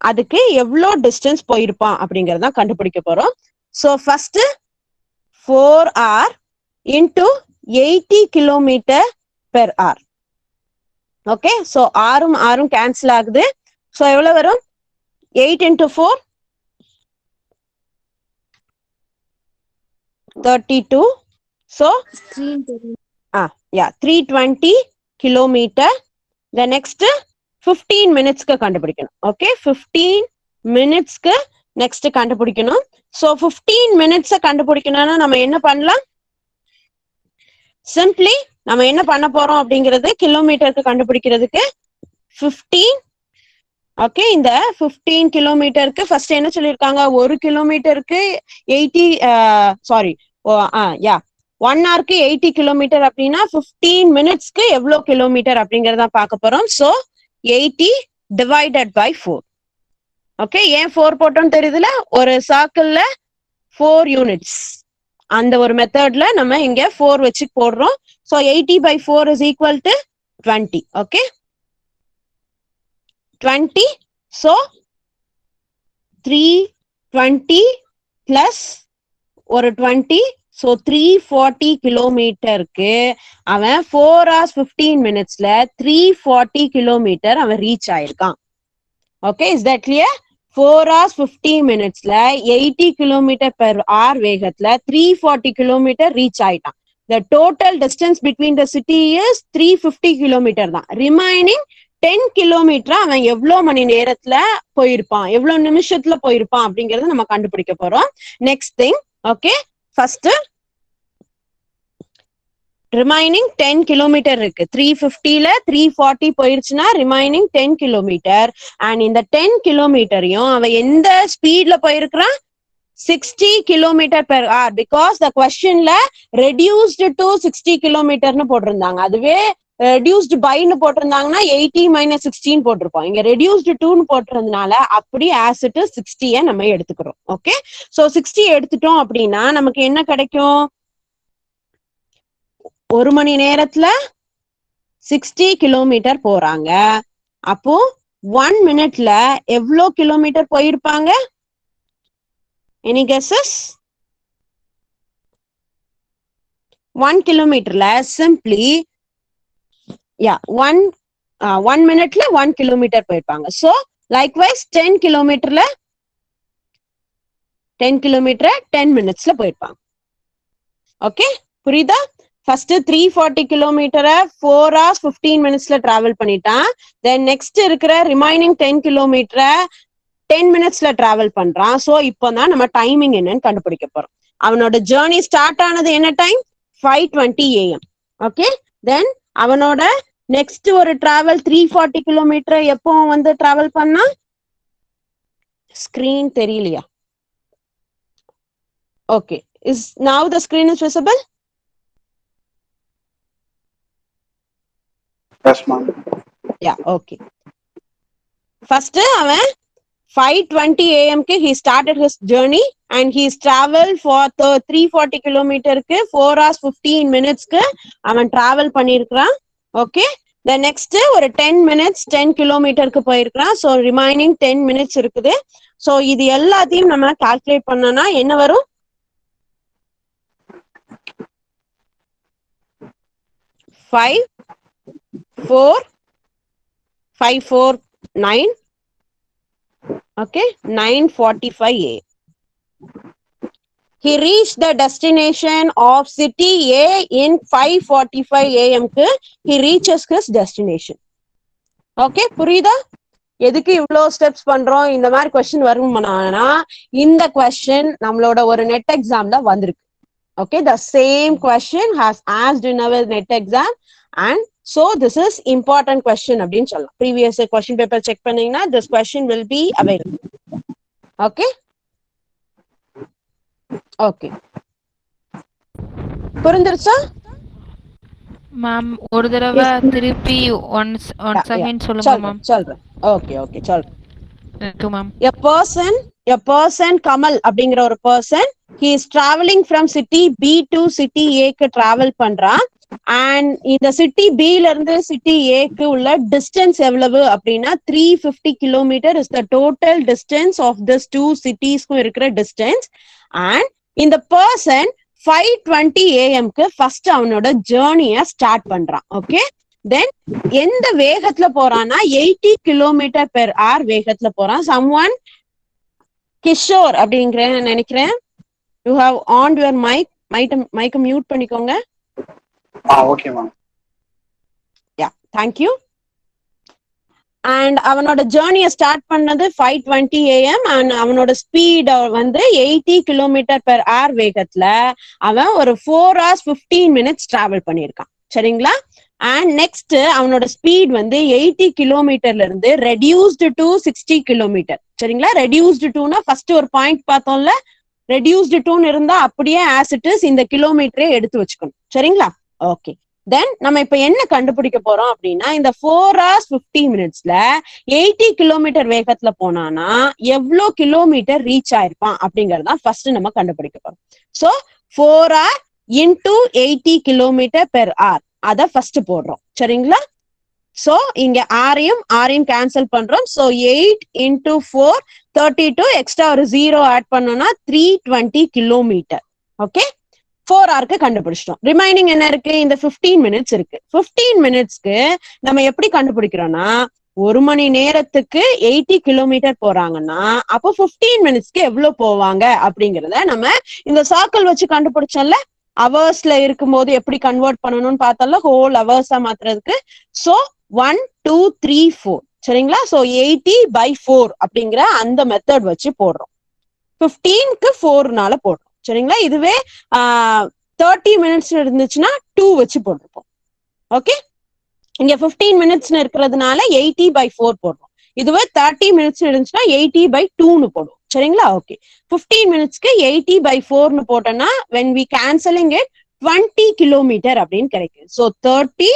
Speaker 1: அதுக்கு எவ்வளோ டிஸ்டன்ஸ் போயிருப்பான் அப்படிங்கறத கண்டுபிடிக்க போறோம். So first 4 hours into 80 km/h. Okay, so ஆறும் கேன்சல் ஆகுது. சோ எவ்வளவு வரும்? 8 into 4 32. So 320 km. The next 15 minutes-க்கு கண்டுபிடிக்கணும். ஓகே, 15 minutes-க்கு நெக்ஸ்ட் கண்டுபிடிக்கணும். சோ 15 minutes-அ கண்டுபிடிக்கணும்னா நம்ம என்ன பண்ணலாம்? சிம்பிளி நம்ம என்ன பண்ண போறோம் அப்படிங்கிறது கிலோமீட்டருக்கு கண்டுபிடிக்கிறதுக்கு 15. ஓகே, இந்த 15 km-க்கு ஃபர்ஸ்ட் என்ன சொல்லியிருக்காங்க? 1 km-க்கு 1 hour-க்கு 80 km அப்படின்னா 15 minutes-க்கு எவ்வளவு கிலோமீட்டர் அப்படிங்கறத பார்க்க போறோம். So 80 divided by 4. ஓகே, ஏன் 4 போட்டோம்னு தெரியுதுல? ஒரு சர்க்கிள்ல 4 units. அந்த ஒரு மெத்தட்ல நம்ம இங்க 4 வச்சு போடுறோம். So 80 by 4 is equal to 20. Okay, 20. So 320 plus ஒரு 20. சோ 340 km-க்கு அவன் 4 hours 15 minutes-ல 340 km அவன் ரீச் ஆயிருக்கான். Okay, is that clear? 4 hours 15 minutes-ல 80 km/h வேகத்துல 340 km ரீச் ஆயிட்டான். The total distance between the city is 350 km தான். ரிமைனிங் 10 km அவன் எவ்வளவு மணி நேரத்துல போயிருப்பான், எவ்வளவு நிமிஷத்துல போயிருப்பான் அப்படிங்கறத நம்ம கண்டுபிடிக்க போறோம். Next thing, okay, first remaining 10 km இருக்கு. 350ல 340 போயிருச்சுன்னா ரிமைனிங் 10 km. அண்ட் இந்த 10 km-யும் அவன் எந்த ஸ்பீட்ல போயிருக்கிறான்? 60 km/h. பிகாஸ் த கொஸ்டின்ல ரெடியூஸ்டு டு 60 km-ன்னு போட்டிருந்தாங்க. அதுவே ரெடியூஸ்டு பைன்னு போட்டிருந்தாங்கன்னா 80 - 16 போட்டிருப்போம். இங்க ரெடியூஸ்டு 2ன்னு போட்டிருந்தனால அப்படி ஆஸ் இட் இஸ் 60-ய நம்ம எடுத்துக்கிறோம். ஓகே, சோ 60 எடுத்துட்டோம் அப்படின்னா நமக்கு என்ன கிடைக்கும்? ஒரு மணி நேரத்துல 60 km போறாங்க. அப்போ 1 minute-ல எவ்வளோ கிலோமீட்டர் போயிருப்பாங்க? Any guesses? 1 km-ல சிம்பிளி 1 minute-ல 1 km போயிருப்பாங்க. சோ லைக்வைஸ் 10 km-ல 10 minutes-ல போயிருப்பாங்க. ஓகே, புரியுதா? ஃபர்ஸ்ட் 340 km 4 hours 15 minutes-ல டிராவல் பண்ணிட்டான். தென் நெக்ஸ்ட் இருக்கிற ரிமைனிங் 10 km 10 minutes-ல டிராவல் பண்றான். சோ இப்போதான் நம்ம டைமிங் என்னன்னு கண்டுபிடிக்க போறோம். அவனோட ஜேர்னி ஸ்டார்ட் ஆனது என்ன டைம்? 5:20 AM. ஓகே, தென் அவனோட நெக்ஸ்ட் ஒரு டிராவல் 340 கிலோமீட்டர் எப்போ வந்து டிராவல் பண்ணா ஸ்கிரீன் தெரியலையா okay is now the screen is visible
Speaker 4: Yes, ma'am.
Speaker 1: Yeah okay first அவன் 5:20 AM க்கு he started his journey and he's traveled for 340 கிலோமீட்டருக்கு 4 hours 15 minutesக்கு அவன் டிராவல் பண்ணிருக்கான் ஓகே the next ஒரு 10 minutes 10 கிலோமீட்டருக்கு போயிருக்கான் so remaining 10 minutes இருக்குது so இது எல்லாத்தையும் நம்ம கால்குலேட் பண்ணனா என்ன வரும் 5 4 5 4 9 okay 9:45 AM he reached the destination of city A in 5:45 AM க்கு he reaches his destination okay புரியுதா எதுக்கு இவ்ளோ ஸ்டெப்ஸ் பண்றோம் இந்த மாதிரி क्वेश्चन வருமானா இந்த क्वेश्चन நம்மளோட ஒரு நெட் எக்ஸாம்ல வந்திருக்கு okay the same question has asked in our net exam and so this is important question அப்படினு சொல்லலாம் previous question paper check பண்ணீங்கன்னா this question will be available okay okay புரிஞ்சிருச்சா
Speaker 5: மேம் ஒரு தடவை திருப்பி ஒன்ஸ் அகைன் சொல்லுங்க மேம்
Speaker 1: சொல்றேன் okay okay சொல்றேன்
Speaker 5: thank you ma'am
Speaker 1: a person Kamal அப்படிங்கிற ஒரு person he is traveling from city B to city A க்கு travel பண்றான் and இந்த சிட்டி B ல இருந்து சிட்டி A க்கு உள்ள distance எவ்வளவு அப்படின்னா 350 kilometer is the total distance of this two cities க்கு இருக்கிற distance and இந்த person 5:20 AM க்கு ஃபர்ஸ்ட் அவனோட ஜேர்னியை ஸ்டார்ட் பண்றான் ஓகே தென் எந்த வேகத்துல போறான்னா 80 கிலோமீட்டர் பெர் hour வேகத்துல போறான் someone கிஷோர் அப்படிங்கிற நினைக்கிறேன் you have on your mic mute பண்ணிக்கோங்க
Speaker 4: Okay, ma'am.
Speaker 1: Yeah thank you and அவனோட ஜேர்னியை ஸ்டார்ட் பண்ணது 5:20 AM அண்ட் அவனோட ஸ்பீட் வந்து 80 கிலோமீட்டர் பெர் hour வேகத்துல அவன் ஒரு 4 hours 15 minutes டிராவல் பண்ணியிருக்கான் சரிங்களா அண்ட் நெக்ஸ்ட் அவனோட ஸ்பீட் வந்து 80 கிலோமீட்டர்ல இருந்து ரெடியூஸ்டு டு 60 கிலோமீட்டர் சரிங்களா ரெடியூஸ்டு டுனா ஃபர்ஸ்ட் ஒரு பாயிண்ட் பார்த்தோம்ல ரெடியூஸ்டு டுன்னு இருந்தா அப்படியே ஆஸ் இட் இஸ் இந்த கிலோமீட்டரே எடுத்து வச்சுக்கணும் சரிங்களா ஓகே தென் நம்ம இப்ப என்ன கண்டுபிடிக்க போறோம் அப்படின்னா இந்த 4 hours 50 minutesல 80 கிலோமீட்டர் வேகத்துல போனானா எவ்வளவு கிலோமீட்டர் ரீச் ஆயிருப்பான் அப்படிங்கறதான் ஃபர்ஸ்ட் நம்ம கண்டுபிடிக்க போறோம் so 4 hour into 80 kilometre per hour அத ஃபர்ஸ்ட் போடுறோம் சரிங்களா சோ இங்க ஆரையும் கேன்சல் பண்றோம் சோ 8 into 4 32 எக்ஸ்ட்ரா ஒரு 0 ஆட் பண்ணோம்னா 320 கிலோமீட்டர் ஓகே 4 hourக்கு கண்டுபிடிச்சிட்டோம் ரிமைனிங் என்ன இருக்கு இந்த 15 minutes இருக்கு 15 minutesக்கு நம்ம எப்படி கண்டுபிடிக்கிறோம்னா ஒரு மணி நேரத்துக்கு 80 கிலோமீட்டர் போறாங்கன்னா அப்போ 15 minutesக்கு எவ்வளவு போவாங்க அப்படிங்கறத நம்ம இந்த சர்க்கிள் வச்சு கண்டுபிடிச்சோம்ல அவர்ஸ்ல இருக்கும்போது எப்படி கன்வெர்ட் பண்ணணும்னு பார்த்தால ஹோல் அவர்ஸா மாத்துறதுக்கு சோ 1 2 3 4 சரிங்களா சோ 80/4 அப்படிங்கிற அந்த மெத்தட் வச்சு போடுறோம் 15க்கு 4னால போடுறோம் சரிங்களா இதுவே 30 minutes இருந்துச்சுன்னா 2 வச்சு போட்டிருப்போம் ஓகே இங்க 15 minutes இருக்கிறதுனால 80/4 போடுறோம் இதுவே 30 minutes இருந்துச்சுன்னா 80/2ன்னு போடுவோம் சரிங்களா ஓகே 15 minutesக்கு 80/4ன்னு போட்டோம்னா when we cancelling it 20 kilometre அப்படின்னு கிடைக்கும் சோ 30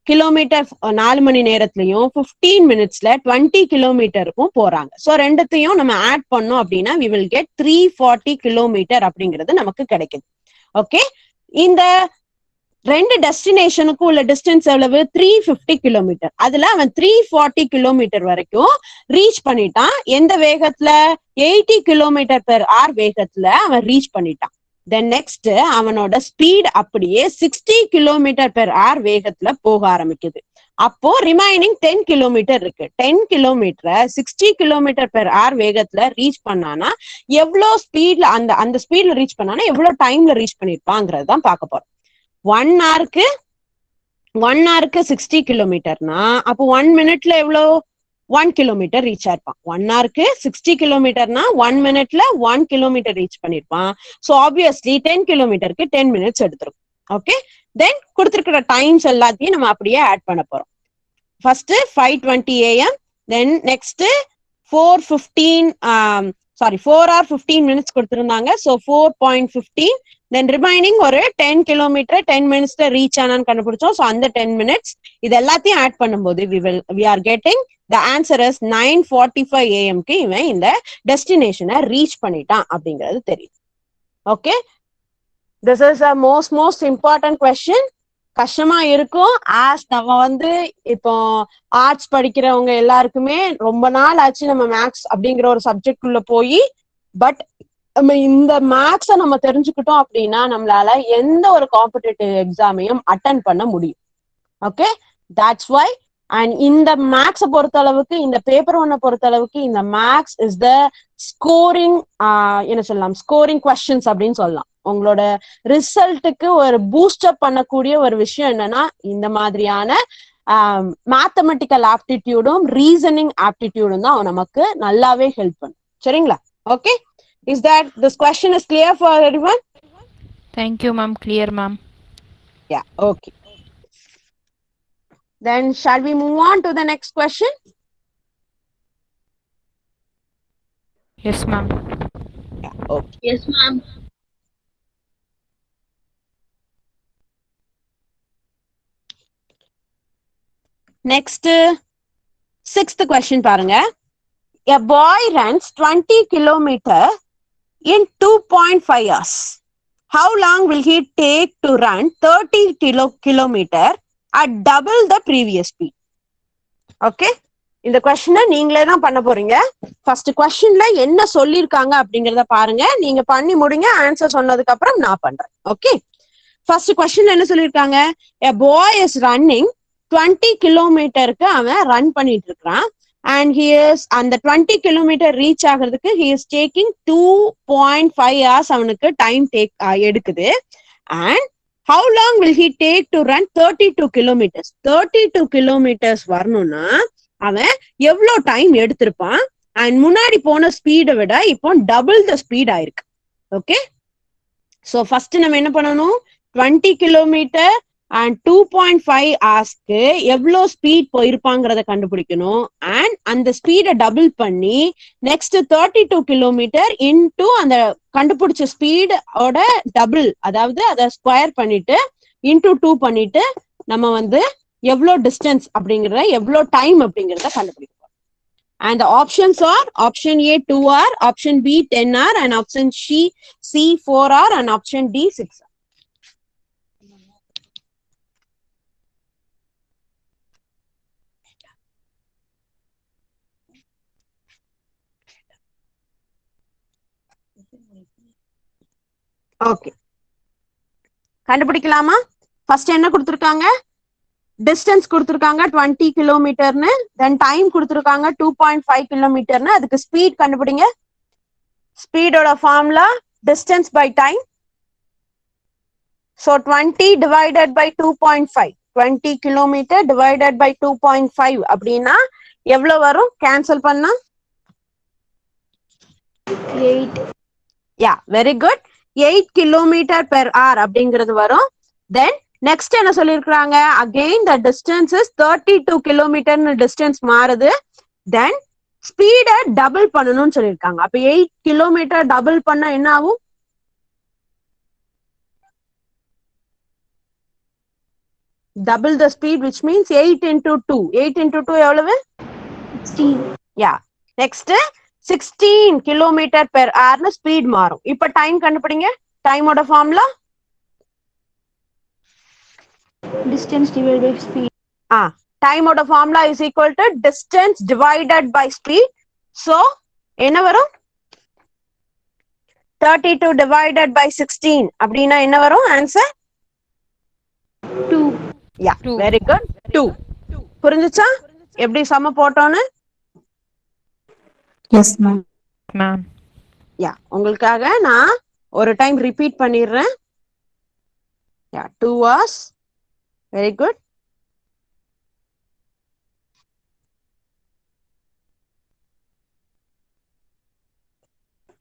Speaker 1: கிலோமீட்டர் 4 மணி நேரத்திலையும் 15 minutesல 20 கிலோமீட்டருக்கும் போறாங்க சோ ரெண்டுத்தையும் நம்ம ஆட் பண்ணோம் அப்படின்னா we will get 340 கிலோமீட்டர் அப்படிங்கிறது நமக்கு கிடைக்குது ஓகே இந்த ரெண்டு டெஸ்டினேஷனுக்கும் உள்ள டிஸ்டன்ஸ் எவ்வளவு 350 கிலோமீட்டர் அதுல அவன் 340 கிலோமீட்டர் வரைக்கும் ரீச் பண்ணிட்டான் எந்த வேகத்துல 80 கிலோமீட்டர் பெர் hour வேகத்துல அவன் ரீச் பண்ணிட்டான் தென் நெக்ஸ்ட் அவனோட ஸ்பீட் அப்படியே 60 கிலோமீட்டர் பெர் hour வேகத்துல போக ஆரம்பிக்குது அப்போ ரிமைனிங் 10 கிலோமீட்டர் இருக்கு 10 கிலோமீட்டரை 60 கிலோமீட்டர் பெர் hour வேகத்துல ரீச் பண்ணானா எவ்வளவு ஸ்பீட்ல அந்த ஸ்பீட்ல ரீச் பண்ணானா எவ்வளவு டைம்ல ரீச் பண்ணிருப்பாங்கிறது தான் பார்க்க போறோம் 1 hourக்கு 60 கிலோமீட்டர்னா அப்போ 1 minute எவ்வளவு 1 கிலோமீட்டர் ரீச் ஆயிருப்பான் 1 hourக்கு 60 கிலோமீட்டர்னா 1 minute 1 கிலோமீட்டர் ரீச் பண்ணிருப்பான் சோ ஆப்வியஸ்லி 10 கிலோமீட்டருக்கு 10 minutes எடுத்திருக்கும் ஓகே தென் கொடுத்திருக்கிற டைம்ஸ் எல்லாத்தையும் நம்ம அப்படியே ஆட் பண்ண போறோம் first 5:20 a.m. then next 4:15 sorry 4 hour 15 minutes கொடுத்திருந்தாங்க. so 4.15 then remaining ஒரு 10 kilometer 10 minutes ரீச் ஆனான்னு கண்டுபிடிச்சோம். so அந்த 10 minutes இது எல்லாத்தையும் ஆட் பண்ணும்போது we are getting the answer is 9:45 am க்கு இவன் இந்த டெஸ்டினேஷனை ரீச் பண்ணிட்டான் அப்படிங்கிறது தெரியும். Okay, this is a most important question. கஷ்டமா இருக்கும். ஆஸ் நம்ம வந்து இப்போ ஆர்ட்ஸ் படிக்கிறவங்க எல்லாருக்குமே ரொம்ப நாள் ஆச்சு நம்ம மேக்ஸ் அப்படிங்கிற ஒரு சப்ஜெக்ட் உள்ள போய். பட் நம்ம இந்த மேக்ஸ நம்ம தெரிஞ்சுக்கிட்டோம் அப்படின்னா நம்மளால எந்த ஒரு காம்படிட்டிவ் எக்ஸாமையும் அட்டன் பண்ண முடியும். Okay, that's why. அண்ட் இந்த மேக்ஸை பொறுத்த அளவுக்கு, இந்த பேப்பர் ஒன்னை பொறுத்த அளவுக்கு, இந்த மேக்ஸ் இஸ் த ஸ்கோரிங் என்ன சொல்லலாம், ஸ்கோரிங் கொஸ்டின்ஸ் அப்படின்னு சொல்லலாம். உங்களோட ரிசல்ட்டுக்கு ஒரு பூஸ்டப் பண்ணக்கூடிய ஒரு விஷயம் என்னன்னா இந்த மாதிரியான மேத்தமெட்டிக்கல் ஆப்டிடியூடும் ரீசனிங் ஆப்டிடியூடும் தான் நமக்கு நல்லாவே ஹெல்ப் பண்ணும். சரிங்களா? Okay, is that this question is clear for everyone?
Speaker 5: Thank you, ma'am. Clear, ma'am.
Speaker 1: Yeah, okay. Then shall we move on to the next question?
Speaker 5: Yes, ma'am.
Speaker 1: Yeah, okay.
Speaker 2: Yes, ma'am.
Speaker 1: Next, sixth question பாருங்க. A boy runs 20 kilometer in 2.5 hours. How long will he take to run 30 kilometer at double the previous speed? Okay, இந்த கொஸ்டினை நீங்களே தான் பண்ண போறீங்க. ஃபர்ஸ்ட் கொஸ்டின்ல என்ன சொல்லிருக்காங்க அப்படிங்கறத பாருங்க. நீங்க பண்ணி முடிங்க. ஆன்சர் சொன்னதுக்கு அப்புறம் நான் பண்றேன். ஓகே, ஃபர்ஸ்ட் கொஸ்டின் என்ன சொல்லிருக்காங்க? A boy is running 20 கிலோமீட்டருக்கு அவன் ரன் பண்ணிட்டு இருக்கான். அண்ட் he is அந்த 20 கிலோமீட்டர் ரீச் ஆகிறதுக்கு he is taking 2.5 hours அவனுக்கு டைம் எடுக்குது. And how long will he take to run 32 kilometers? 32 kilometers வரணும்னா அவன் எவ்வளோ டைம் எடுத்திருப்பான்? அண்ட் முன்னாடி போன ஸ்பீடை விட இப்போ டபுள் த ஸ்பீட் ஆயிருக்கு. ஓகே, ஸோ ஃபர்ஸ்ட் நம்ம என்ன பண்ணணும்? 20 கிலோமீட்டர் அண்ட் 2.5 ஹவர்ஸ்க்கு எவ்வளோ ஸ்பீட் போயிருப்பாங்கிறத கண்டுபிடிக்கணும். அண்ட் அந்த ஸ்பீடை டபுள் பண்ணி நெக்ஸ்ட் 32 கிலோமீட்டர் இன்டூ அந்த கண்டுபிடிச்ச ஸ்பீடோட டபுள், அதாவது அதை ஸ்கொயர் பண்ணிட்டு இன்டூ 2 பண்ணிட்டு நம்ம வந்து எவ்வளோ டிஸ்டன்ஸ் அப்படிங்கிறத, எவ்வளோ டைம் அப்படிங்கிறத கண்டுபிடிக்கணும். And the options are option A 2 hour, option B 10 hour, and option C 4 hour, and option D 6 hour. Okay, கண்டுபிடிக்கலாமா? ஃபர்ஸ்ட் என்ன கொடுத்துருக்காங்க? டிஸ்டன்ஸ் கொடுத்துருக்காங்க 20 கிலோமீட்டர்னு, தென் டைம் கொடுத்துருக்காங்க 2.5 கிலோமீட்டர்னு. அதுக்கு ஸ்பீட் கண்டுபிடிங்க. ஸ்பீடோட formula distance by time. So 20 divided by 2.5, 20 kilometre divided by 2.5 அப்படின்னா எவ்வளவு வரும்? கேன்சல் பண்ணா
Speaker 2: 8.
Speaker 1: Yeah, very good. 8 kilometre per hour அப்படிங்கிறது வரும். தென் நெக்ஸ்ட் என்ன சொல்லிருக்காங்க? அகெயின் த டிஸ்டன்ஸ் இஸ் 32 கிலோமீட்டர்னு டிஸ்டன்ஸ் மாறுது. தென் ஸ்பீட டபுள் பண்ணணும்னு சொல்லியிருக்காங்க. அப்ப 8 கிலோமீட்டர் டபுள் பண்ண என்ன ஆகும்? Double the speed which means 8 into 2. 8 into 2 எவ்வளவு?
Speaker 2: 16.
Speaker 1: யா, நெக்ஸ்ட் 16 கிலோமீட்டர் பெர் ஹவர்னு ஸ்பீட் மாறும். இப்ப டைம் கண்டுபிடிங்க. டைமோட formula
Speaker 2: Distance divided by speed.
Speaker 1: டைமோட formula is equal to distance divided by speed. So என்ன வரும்? 32 டிவைடட் பை 16 அப்படின்னா என்ன வரும் ஆன்சர்?
Speaker 2: 2.
Speaker 1: யா, வெரி குட். 2. புரிஞ்சுச்சா எப்படி சம போட்டோன்னு?
Speaker 4: Yes ma'am.
Speaker 5: Ma'am.
Speaker 1: யா, உங்களுக்காக நான் ஒரு டைம் ரிப்பீட் பண்ணிடுறேன். Yeah, 2 hours. Very good.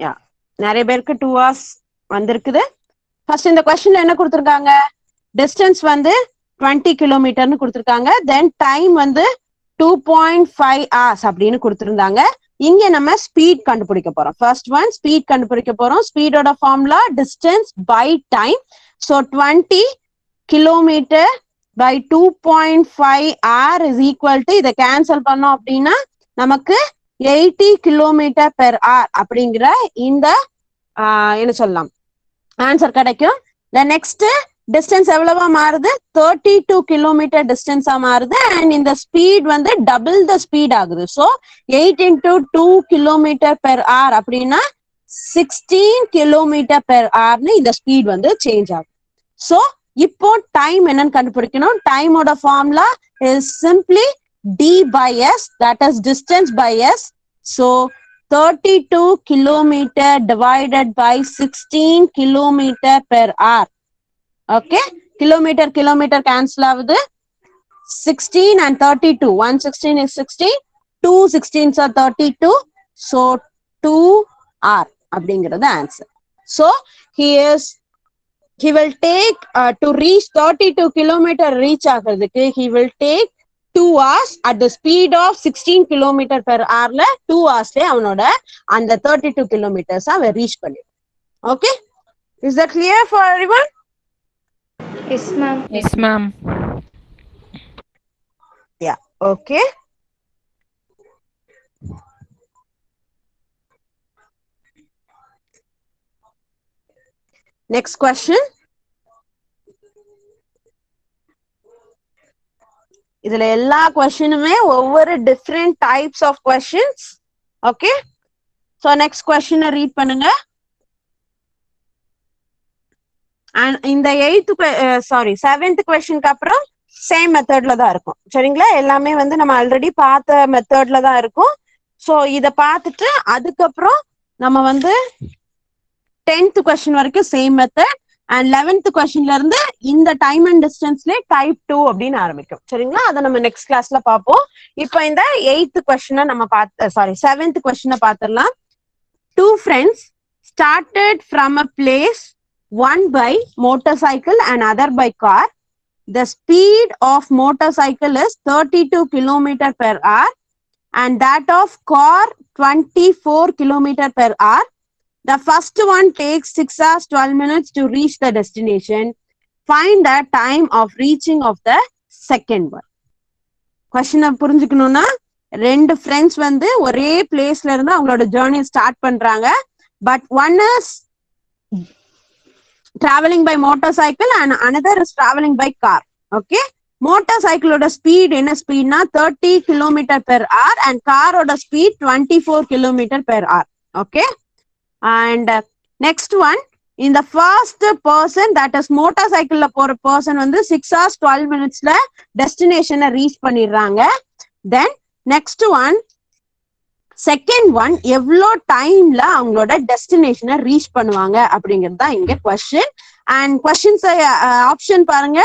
Speaker 1: Yeah, நிறைய பேருக்கு 2 hours வந்திருக்குது. ஃபர்ஸ்ட் இந்த கொஸ்டின்ல என்ன கொடுத்துருக்காங்க? டிஸ்டன்ஸ் வந்து 20 கிலோமீட்டர்னு கொடுத்துருக்காங்க. தென் டைம் வந்து 2.5 hours அப்படின்னு கொடுத்திருந்தாங்க. இங்க நம்ம ஸ்பீட் கண்டுபிடிக்க போறோம். ஃபர்ஸ்ட் ஒன் ஸ்பீட் கண்டுபிடிக்க போறோம். ஸ்பீடோட formula distance by time. So 20 kilometre by 2.5 hour is equal to இதை கேன்சல் பண்ணோம் அப்படின்னா நமக்கு 80 கிலோமீட்டர் பெர் hour அப்படிங்கிற இந்த என்ன சொல்லலாம் ஆன்சர் கிடைக்கும். நெக்ஸ்ட் டிஸ்டன்ஸ் எவ்வளவா மாறுது? 32 கிலோமீட்டர் டிஸ்டன்ஸா மாறுது. அண்ட் இந்த ஸ்பீட் வந்து டபுள் த ஸ்பீட் ஆகுது. So 8 into 2 kilometre per hour அப்படின்னா 16 கிலோமீட்டர் பெர் hourனு இந்த ஸ்பீட் வந்து சேஞ்ச் ஆகும். ஸோ இப்போ டைம் என்னன்னு கண்டுபிடிக்கணும். டைமோட formula is simply D by S, that is distance by S. So 32 kilometer divided by 16 kilometer per hour. Okay, kilometer cancel ஆகுது. 16 and 32. 116 is 16. 2 16s are 32. So 2 hour அப்படிங்கிறது answer. So he will take to reach 32 kilometer reach ஆகிறதுக்கு he will take 2 hours at the speed of 16 kilometer per hourல 2 hoursல அவனோட அந்த 32 kilometers அவன் ரீச் பண்ணிடும். Okay, is that clear for everyone?
Speaker 2: Yes, ma'am.
Speaker 5: Yes, ma'am.
Speaker 1: Yeah, okay. Next question. இதுல எல்லா கொஸ்டினுமே ஒவ்வொரு டிஃப்ரெண்ட் டைப்ஸ் ஆஃப் கொஸ்டின்ஸ். ஓகே, சோ நெக்ஸ்ட் கொஸ்டினை ரீட் பண்ணுங்க. அண்ட் இந்த 7th கொஸ்டினுக்கு அப்புறம் சேம் மெத்தட்ல தான் இருக்கும். சரிங்களா? எல்லாமே வந்து நம்ம ஆல்ரெடி பார்த்த மெத்தட்ல தான் இருக்கும். சோ இத பார்த்துட்டு அதுக்கப்புறம் நம்ம வந்து 10th கொஸ்டின் வரைக்கும் சேம் மெத்தட் அண்ட் 11th கொஸ்டின்ல இருந்து இந்த டைம் அண்ட் டிஸ்டன்ஸ்ல டைப் 2 அப்படின்னு ஆரம்பிக்கும். சரிங்களா? அதை நம்ம நெக்ஸ்ட் கிளாஸ்ல பார்ப்போம். இப்போ இந்த 8th கொஸ்டினை நம்ம 7th கொஸ்டினை பார்த்துடலாம். 2 friends started from a place, one by motorcycle and other by car. The speed of motorcycle is 32 kilometer per hour and that of car 24 kilometer per hour. The first one takes 6 hours 12 minutes to reach the destination. Find the time of reaching of the second one. Question புரிஞ்சுக்கணும்னா, 2 ஃப்ரெண்ட்ஸ் வந்து ஒரே பிளேஸ்ல இருந்து அவங்களோட ஜர்னி ஸ்டார்ட் பண்றாங்க. But one is traveling by motorcycle and another is traveling by car. Okay, motorcycle speed என்ன ஸ்பீட்னா 30 kilometer per hour and காரோட speed 24 kilometer per hour. Okay, and next one, in the first person, that is motorcycle la போற person வந்து 6 hours 12 minutesல destination ரீச் பண்ணிடுறாங்க. Then next one, second one எவ்வளோ டைம்ல அவங்களோட டெஸ்டினேஷனை ரீச் பண்ணுவாங்க அப்படிங்கிறது தான் இங்க கொஸ்டின். அண்ட் கொஸ்டின்ஸ் ஆப்ஷன் பாருங்க.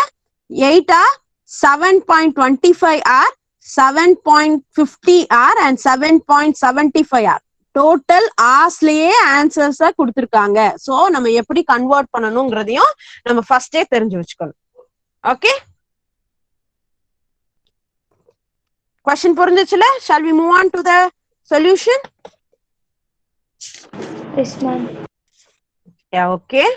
Speaker 1: 8 hour, 7.25 hour, 7.50 hour and 7.75 hour. Total ஆர்ஸ்லயே ஆன்சர்ஸ் கொடுத்துருக்காங்க. சோ நம்ம எப்படி கன்வெர்ட் பண்ணணுங்கிறதையும் நம்ம ஃபர்ஸ்டே தெரிஞ்சு வச்சுக்கணும். ஓகே, கொஸ்டின் புரிஞ்சுச்சுல? shall we move on to the solution?
Speaker 2: Yes, ma'am.
Speaker 1: Yeah, okay.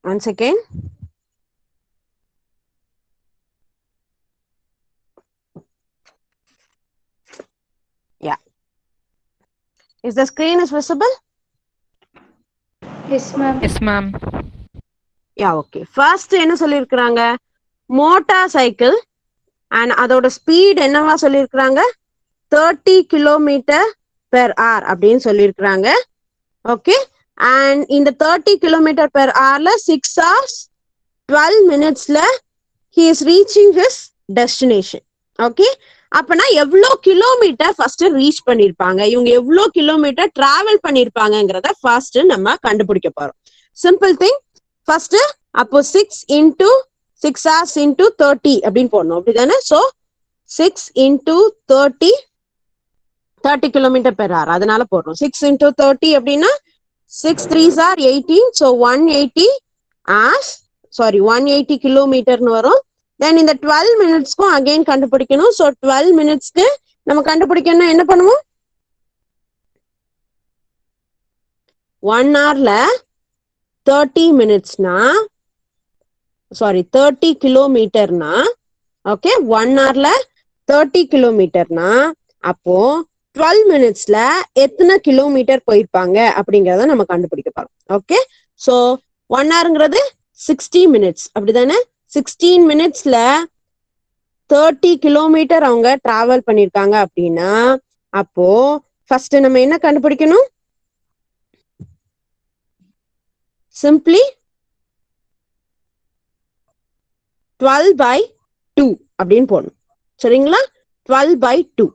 Speaker 1: Once again. Yeah. Is the screen is visible?
Speaker 2: Yes, ma'am.
Speaker 5: Yes, ma'am.
Speaker 1: Yeah, okay. First என்ன சொல்லிருக்காங்க? மோட்டார் சைக்கிள் அண்ட் அதோட ஸ்பீட் என்னவா சொல்லிருக்காங்க? 30 கிலோமீட்டர் பெர் hour அப்படின்னு சொல்லிருக்காங்க. ஓகே, அண்ட் இந்த 30 கிலோமீட்டர் பெர் hourல 6 hours 12 minutesல he is reaching his destination. Okay, அப்பனா எவ்வளோ கிலோமீட்டர் ஃபர்ஸ்ட் ரீச் பண்ணிருப்பாங்க, இவங்க எவ்வளோ கிலோமீட்டர் டிராவல் பண்ணிருப்பாங்கிறத ஃபர்ஸ்ட் நம்ம கண்டுபிடிக்க போறோம். சிம்பிள் திங், ஃபர்ஸ்ட் அப்போ 6 into 6 hours into 30 அப்படின்னு போடணும், அப்படிதானே? So 6 into 30 kilometre per hour, அதனால போடுறோம். 6 into 30 அப்படின்னா 6 3s are 18. So 180 hours, sorry 180 கிலோமீட்டர்னு வரும். தென் இந்த 12 மினிட்ஸ்க்கும் அகைன் கண்டுபிடிக்கணும். ஸோ 12 மினிட்ஸ்க்கு நம்ம கண்டுபிடிக்கணும் என்ன பண்ணுவோம், 1 hourல 30 மினிட்ஸ்னா சாரி 30 கிலோமீட்டர்னா, ஓகே 1 hourல 30 கிலோமீட்டர்னா அப்போ 12 மினிட்ஸ்ல எத்தனை கிலோமீட்டர் போயிருப்பாங்க அப்படிங்கறத நம்ம கண்டுபிடிக்க போறோம். ஓகே, சோ 1 hourங்கிறது 60 மினிட்ஸ் அப்படிதானே. 16 மினிட்ஸ்ல 30 கிலோமீட்டர் அவங்க டிராவல் பண்ணிருக்காங்க அப்படின்னா அப்போ ஃபர்ஸ்ட் நம்ம என்ன கண்டுபிடிக்கணும், சிம்பிளி 12/2 அப்படின்னு போடணும். சரிங்களா, 12/2.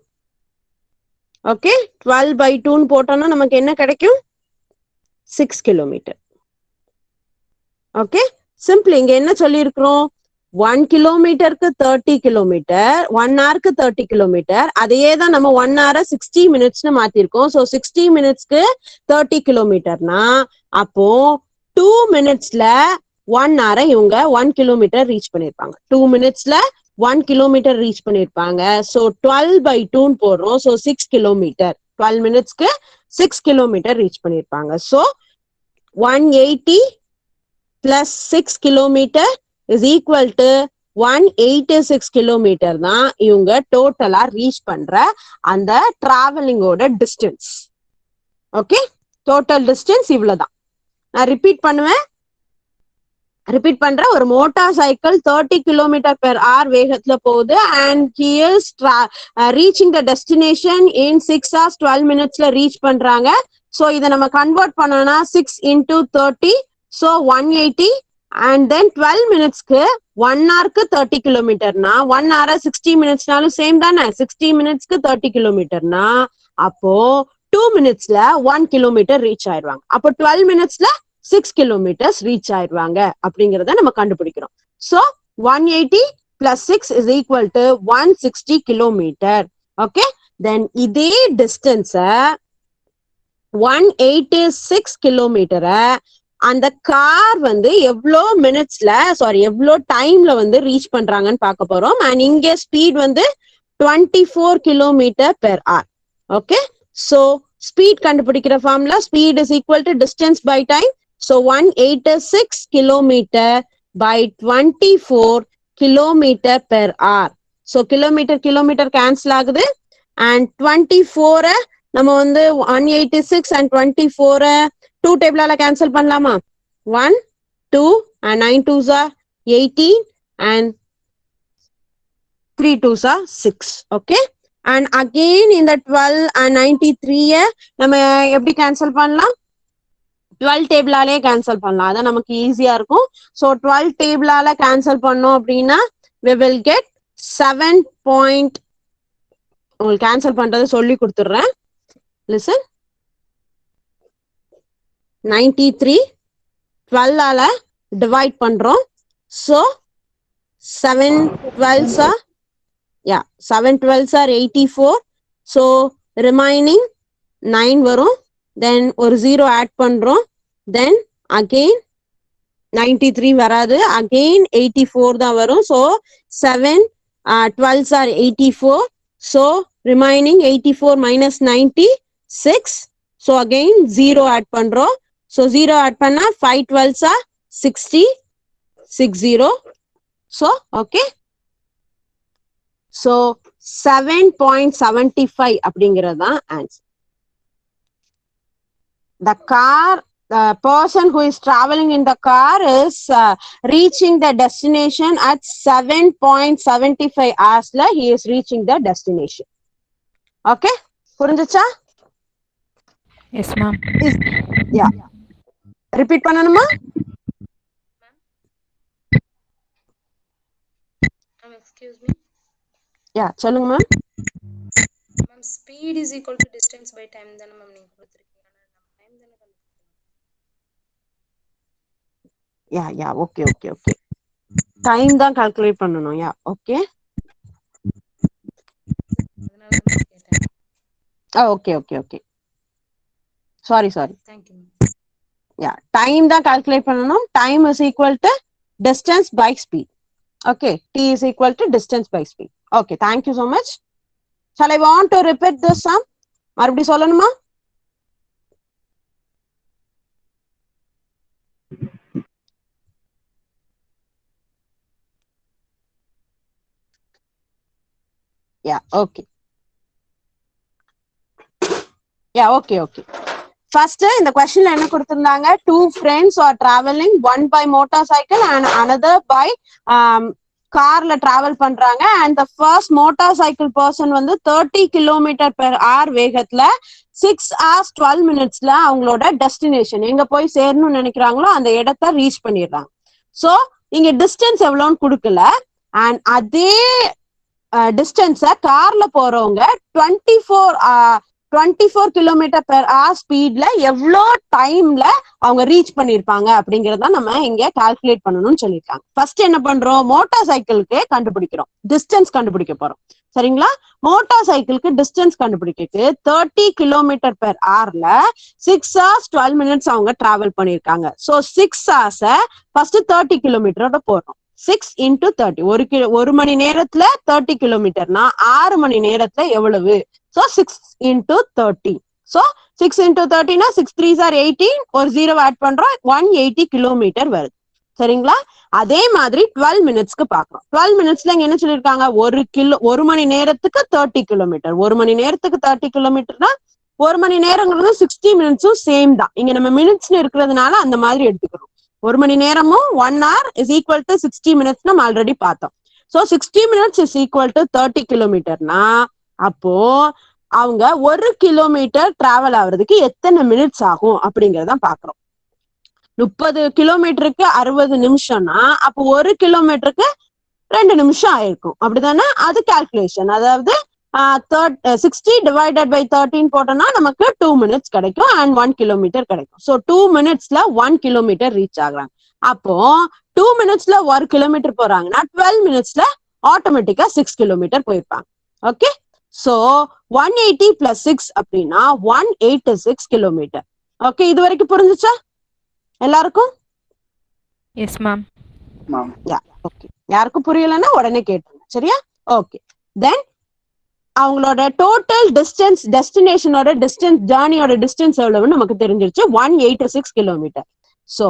Speaker 1: ஓகே, 12/2 போட்டோம்னா நமக்கு என்ன கிடைக்கும், 6 கிலோமீட்டர். Okay, simple. இங்க என்ன சொல்லி இருக்கிறோம், 1 கிலோமீட்டருக்கு 30 கிலோமீட்டர், 1 ஹவருக்கு 30 கிலோமீட்டர். அதையே தான் நம்ம 1 hour 60 மினிட்ஸ்னு மாத்திருக்கோம். ஸோ 60 மினிட்ஸ்க்கு 30 கிலோமீட்டர்னா அப்போ 2 மினிட்ஸ்ல 1 hour இவங்க 1 கிலோமீட்டர் ரீச் பண்ணிருப்பாங்க. 2 மினிட்ஸ்ல 1 கிலோமீட்டர் ரீச் பண்ணிருப்பாங்க. ஸோ 12/2 போடுறோம். ஸோ 6 கிலோமீட்டர், 12 மினிட்ஸ்க்கு 6 கிலோமீட்டர் ரீச் பண்ணிருப்பாங்க. So 180 plus 6 kilometre is equal to 186 kilometre தான் இவங்க டோட்டலா ரீச் பண்ற அந்த டிராவலிங்கோட டிஸ்டன்ஸ். ஓகே, டோட்டல் டிஸ்டன்ஸ் இவ்வளவுதான். நான் ரிப்பீட் பண்றேன். ஒரு motor cycle 30 kilometre per hour வேகத்துல போகுது and he is reaching the destination in 6 hours 12 மினிட்ஸ்ல ரீச் பண்றாங்க. சோ இதை நம்ம கன்வெர்ட் பண்ணோம்னா 6 into 30, so 180. அண்ட் தென் 12 மினிட்ஸ்க்கு 1 ஹவருக்கு 30 கிலோமீட்டர்னா 1 hour 60 மினிட்ஸ்னாலும் சேம் தானே. 60 மினிட்ஸ்க்கு 30 கிலோமீட்டர்னா அப்போ 2 மினிட்ஸ்ல 1 கிலோமீட்டர் ரீச் ஆயிடுவாங்க. அப்போ 12 மினிட்ஸ்ல 6 கிலோமீட்டர்ஸ் ரீச் ஆயிடுவாங்க அப்படிங்கறத நம்ம கண்டுபிடிக்கிறோம். So 180 plus 6 is equal to 160 kilometre. Okay, then இதே டிஸ்டன்ஸ 186 கிலோமீட்டரை அந்த கார் வந்து எவ்வளோ மினிட்ஸ்ல எவ்வளோ டைம்ல வந்து ரீச் பண்றாங்கன்னு பார்க்க போறோம். அண்ட் இங்கே ஸ்பீட் வந்து 24 kilometre per hour. Okay, so speed கண்டுபிடிக்கிற formula speed is equal to distance by time. So 186 kilometre by 24 kilometre per hour. So kilometre cancel ஆகுது. அண்ட் 24 நம்ம வந்து 186 அண்ட் 24 2 டேபிளால கேன்சல் பண்ணலாமா. 1 2 and 9 2s are 18 and 3 2s are 6. Okay, and again இந்த 12 and 93 நம்ம எப்படி கேன்சல் பண்ணலாம், 12 டேபிளாலே கேன்சல் பண்ணலாம். அதான் நமக்கு ஈஸியா இருக்கும். ஸோ 12 டேபிளால கேன்சல் பண்ணோம் அப்படின்னா we will get 7. உங்களுக்கு கேன்சல் பண்றது சொல்லி கொடுத்துடுறேன். லிசன், 93 12 ஆல டிவைட் பண்றோம். So 7 12s are 84. So remaining 9 வரும். தென் ஒரு 0 ஆட் பண்றோம். தென் அகெயின் 93 வராது, அகெயின் 84 தான் வரும். So 7 12s are 84. So remaining 84 minus 96. So again 0 add பண்றோம். So 0 add பண்ணா 5 12s are 60 60. So okay, so 7.75 அப்படிங்கிறது தான் answer. The person who is traveling in the car is reaching the destination at 7.75 hours. He is reaching the destination. Okay, புரிஞ்சுச்சா?
Speaker 5: Yes, ma'am.
Speaker 1: Yeah. ரிப்பீட் பண்ணணுமா?
Speaker 6: Excuse me.
Speaker 1: Yeah, சொல்லுங்க ma'am.
Speaker 6: Ma'am, speed is equal to distance by time தான மேம் நீங்க கொடுத்திருக்கீங்க. நம்ம டைம் தான கண்டுபிடிக்கணும்.
Speaker 1: Yeah, okay. டைம் தான் கால்குலேட் பண்ணணும். Okay.
Speaker 6: அதனால தான் கேட்டேன்.
Speaker 1: Okay. Sorry.
Speaker 6: Thank you.
Speaker 1: time தான் calculate பண்ணனும். Time is equal to distance by speed. Okay, t is equal to distance by speed. Okay, thank you so much. Shall I want to repeat this sum? மறுபடி சொல்லணுமா? Yeah, okay. Yeah, okay. First, இந்த questionல என்ன கொடுத்திருந்தாங்க? Two friends are traveling, one by motorcycle and another by carல travel பண்றாங்க. And the first motorcycle person வந்து 30 km/h வேகத்துல 6 hours 12 minutesல அவங்களோட டெஸ்டினேஷன் எங்க போய் சேரணும்னு நினைக்கிறாங்களோ அந்த இடத்தை ரீச் பண்ணிடுறாங்க. சோ இங்க டிஸ்டன்ஸ் எவ்வளவுன்னு கொடுக்கல. அண்ட் அதே டிஸ்டன்ஸ கார்ல போறவங்க 24 km/h ஸ்பீட்ல எவ்வளோ டைம்ல அவங்க ரீச் பண்ணிருப்பாங்க அப்படிங்கறத நம்ம இங்க கால்குலேட் பண்ணணும்னு சொல்லியிருக்காங்க. ஃபர்ஸ்ட் என்ன பண்றோம்? மோட்டார் சைக்கிளுக்கு கண்டுபிடிக்கிறோம், டிஸ்டன்ஸ் கண்டுபிடிக்க போறோம். சரிங்களா? மோட்டார் சைக்கிளுக்கு டிஸ்டன்ஸ் கண்டுபிடிக்கிறதுக்கு 30 km/h 6 hours 12 minutes அவங்க டிராவல் பண்ணிருக்காங்க. சோ 6 hours ஃபர்ஸ்ட் 30 கிலோமீட்டரோட போறோம். 6 into 30 ஒரு மணி நேரத்துல 30 கிலோமீட்டர்னா 6 மணி நேரத்துல எவ்வளவு? So 6 into 30. So 6 into 30 னா 6 3s are 18, ஒரு 0 ஆட் பண்றோம், 180 கிலோமீட்டர் வருது. சரிங்களா? அதே மாதிரி 12 மினிட்ஸ்க்கு பாக்குறோம். 12 மினிட்ஸ்ல இங்க என்ன சொல்லிருக்காங்க? ஒரு மணி நேரத்துக்கு 30 கிலோமீட்டர். ஒரு மணி நேரத்துக்கு 30 கிலோமீட்டர்னா ஒரு மணி நேரங்கிறது 60 மினிட்ஸும் சேம் தான். இங்க நம்ம மினிட்ஸ்னு இருக்கிறதுனால அந்த மாதிரி எடுத்துக்கிறோம். ஒரு மணி நேரமும் 1 hour is equal to 60 minutes நம்ம ஆல்ரெடி பார்த்தோம். So 60 minutes is equal to 30 கிலோமீட்டர்னா அப்போ அவங்க 1 கிலோமீட்டர் டிராவல் ஆகுறதுக்கு எத்தனை மினிட்ஸ் ஆகும் அப்படிங்கறத பாக்குறோம். 30 கிலோமீட்டருக்கு 60 நிமிஷம்னா அப்போ 1 கிலோமீட்டருக்கு 2 நிமிஷம் ஆயிருக்கும். அப்படிதானே? அது கால்குலேஷன். அதாவது 60 divided by 13 போட்டோம்னா நமக்கு 2 minutes கிடைக்கும் and 1 கிலோமீட்டர் கிடைக்கும். சோ 2 minutesல 1 கிலோமீட்டர் ரீச் ஆகுறாங்க. அப்போ 2 minutesல 1 கிலோமீட்டர் போறாங்கன்னா 12 minutesல ஆட்டோமேட்டிக்கா 6 கிலோமீட்டர் போயிருப்பாங்க. ஓகே, சோ 180 plus 6 அப்படின்னா 186 கிலோமீட்டர். ஓகே, இது வரைக்கும் புரிஞ்சுச்சா எல்லாருக்கும்?
Speaker 5: Yes ma'am.
Speaker 1: ஓகே, யாருக்கும் புரியலன்னா உடனே கேட்டுருங்க. சரியா? ஓகே, தென் அவங்களோட டோட்டல் டிஸ்டன்ஸ், டெஸ்டினேஷனோட டிஸ்டன்ஸ், ஜேர்னியோட டிஸ்டன்ஸ் எவ்வளவுன்னு நமக்கு தெரிஞ்சிருச்சு, 186 கிலோமீட்டர். சோ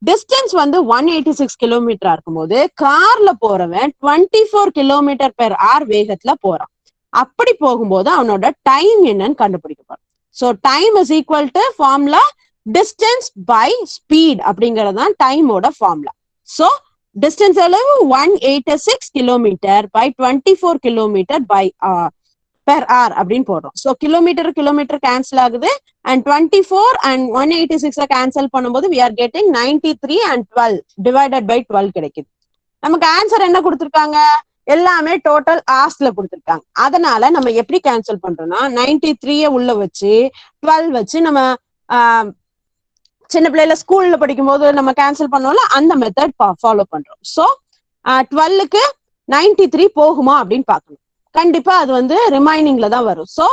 Speaker 1: டிஸ்டன்ஸ் வந்து 186 கிலோமீட்டரா இருக்கும்போது கார்ல போறவன் 24 km/h வேகத்துல போறான். அப்படி போகும்போது அவனோட டைம் என்னன்னு கண்டுபிடிக்க போறோம். So time is equal to formula distance by speed அப்படிங்கறதுதான் டைமோட ஃபார்முலா. சோ டிஸ்டன்ஸ் எவ்வளவு? 186 kilometre by 24 kilometre by per hour அப்படின்னு போடுறோம். சோ கிலோமீட்டர் கேன்சல் ஆகுது and 24 and 186 கேன்சல் பண்ணும்போது we are getting 93 and 12 divided by 12 கிடைக்குது. நமக்கு ஆன்சர் என்ன கொடுத்திருக்காங்க? எல்லாமே டோட்டல் ஹார்ஸ்ல கொடுத்திருக்காங்க. அதனால நம்ம எப்படி கேன்சல் பண்றோம்னா 93 உள்ள வச்சு 12 வச்சு நம்ம சின்ன பிள்ளைல ஸ்கூல்ல படிக்கும் போது நம்ம கேன்சல் பண்ணோம்ல அந்த மெத்தட் ஃபாலோ பண்றோம். சோ 12க்கு 93 போகுமா அப்படின்னு பாக்கணும். கண்டிப்பா அது வந்து ரிமைனிங்ல தான் வரும். சோ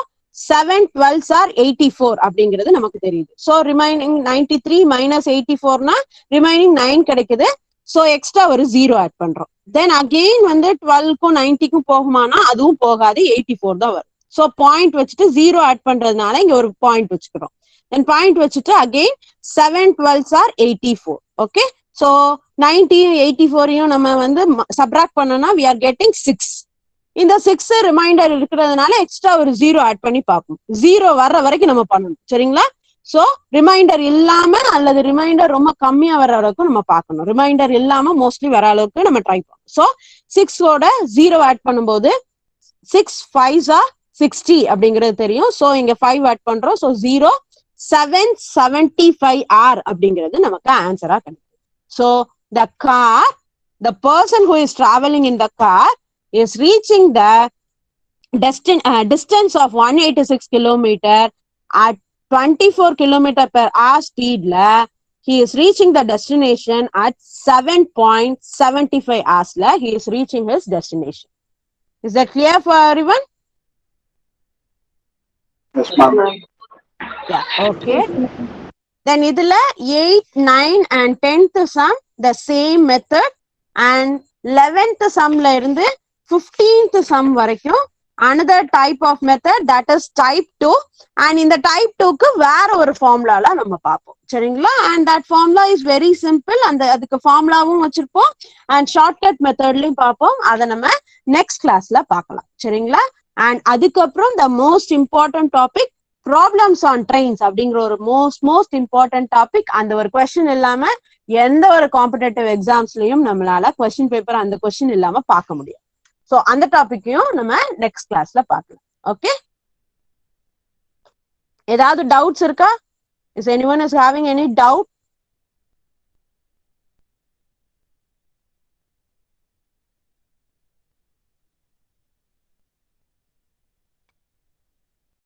Speaker 1: 7 12s are 84 அப்படிங்கிறது நமக்கு தெரியுது. சோ ரிமைனிங் 93 minus 84னா ரிமைனிங் 9 கிடைக்குது. சோ எக்ஸ்ட்ரா ஒரு 0 ஆட் பண்றோம். தென் அகெயின் வந்து 12க்கும் 90க்கும் போகுமானா அதுவும் போகாது, 84 தான் வரும். சோ பாயிண்ட் வச்சுட்டு 0 ஆட் பண்றதுனால இங்க ஒரு பாயிண்ட் வச்சுக்கிறோம். தென் பாயிண்ட் வச்சுட்டு again 7 12s are 84. Okay, so 90 84 நம்ம வந்து சப்ராக்ட் பண்ணோம்னா we are getting 6. இந்த 6 ரிமைண்டர் இருக்கிறதுனால எக்ஸ்ட்ரா ஒரு 0 ஆட் பண்ணி பார்ப்போம். 0 வர்ற வரைக்கும் நம்ம பண்ணணும். சரிங்களா? சோ ரிமைண்டர் இல்லாம அல்லது ரிமைண்டர் ரொம்ப கம்மியா வர்ற அளவுக்கு நம்ம பார்க்கணும். ரிமைண்டர் இல்லாம மோஸ்ட்லி வர அளவுக்கு நம்ம ட்ரை பண்ணணும். சோ 6ஓட 0 ஆட் பண்ணும்போது 6 5s are 60 அப்படிங்கிறது தெரியும். சோ இங்க 5 ஆட் பண்றோம். சோ 0 775 hour அப்படிங்கிறது நமக்கு ஆன்சரா கிடைக்கும். So the person who is traveling in the car is reaching the distance of 186 kilometer at 24 km/h speed la he is reaching the destination at 7.75 hours la he is reaching his destination. Is that clear for everyone?
Speaker 4: Yes, ma'am.
Speaker 1: Yeah, okay. Then இதுல 8, 9 and 10th sum the same method, and 11th sumல இருந்து 15th sum வரைக்கும் another type of method, that is type 2. and இந்த type 2க்கு வேற ஒரு ஃபார்முலால நம்ம பார்ப்போம் சரிங்களா. and that formula is very simple, அதுக்கு ஃபார்முலாவும் வச்சிருப்போம் and shortcut மெத்தட்லயும் பார்ப்போம். அதை நம்ம நெக்ஸ்ட் கிளாஸ்ல பார்க்கலாம் சரிங்களா. and அதுக்கப்புறம் the most important topic problems on trains அப்படிங்கிற ஒரு மோஸ்ட் இம்பார்ட்டன்ட் டாபிக். அந்த ஒரு கொஸ்டின் இல்லாம எந்த ஒரு காம்படிட்டிவ் எக்ஸாம்ஸ்லயும் நம்மளால கொஸ்டின் பேப்பர் அந்த கொஸ்டின் இல்லாம பார்க்க முடியும். சோ அந்த டாபிக்கையும் நம்ம நெக்ஸ்ட் கிளாஸ்ல பார்க்கலாம். ஓகே, ஏதாவது டவுட்ஸ் இருக்கா? Is anyone is having any doubt?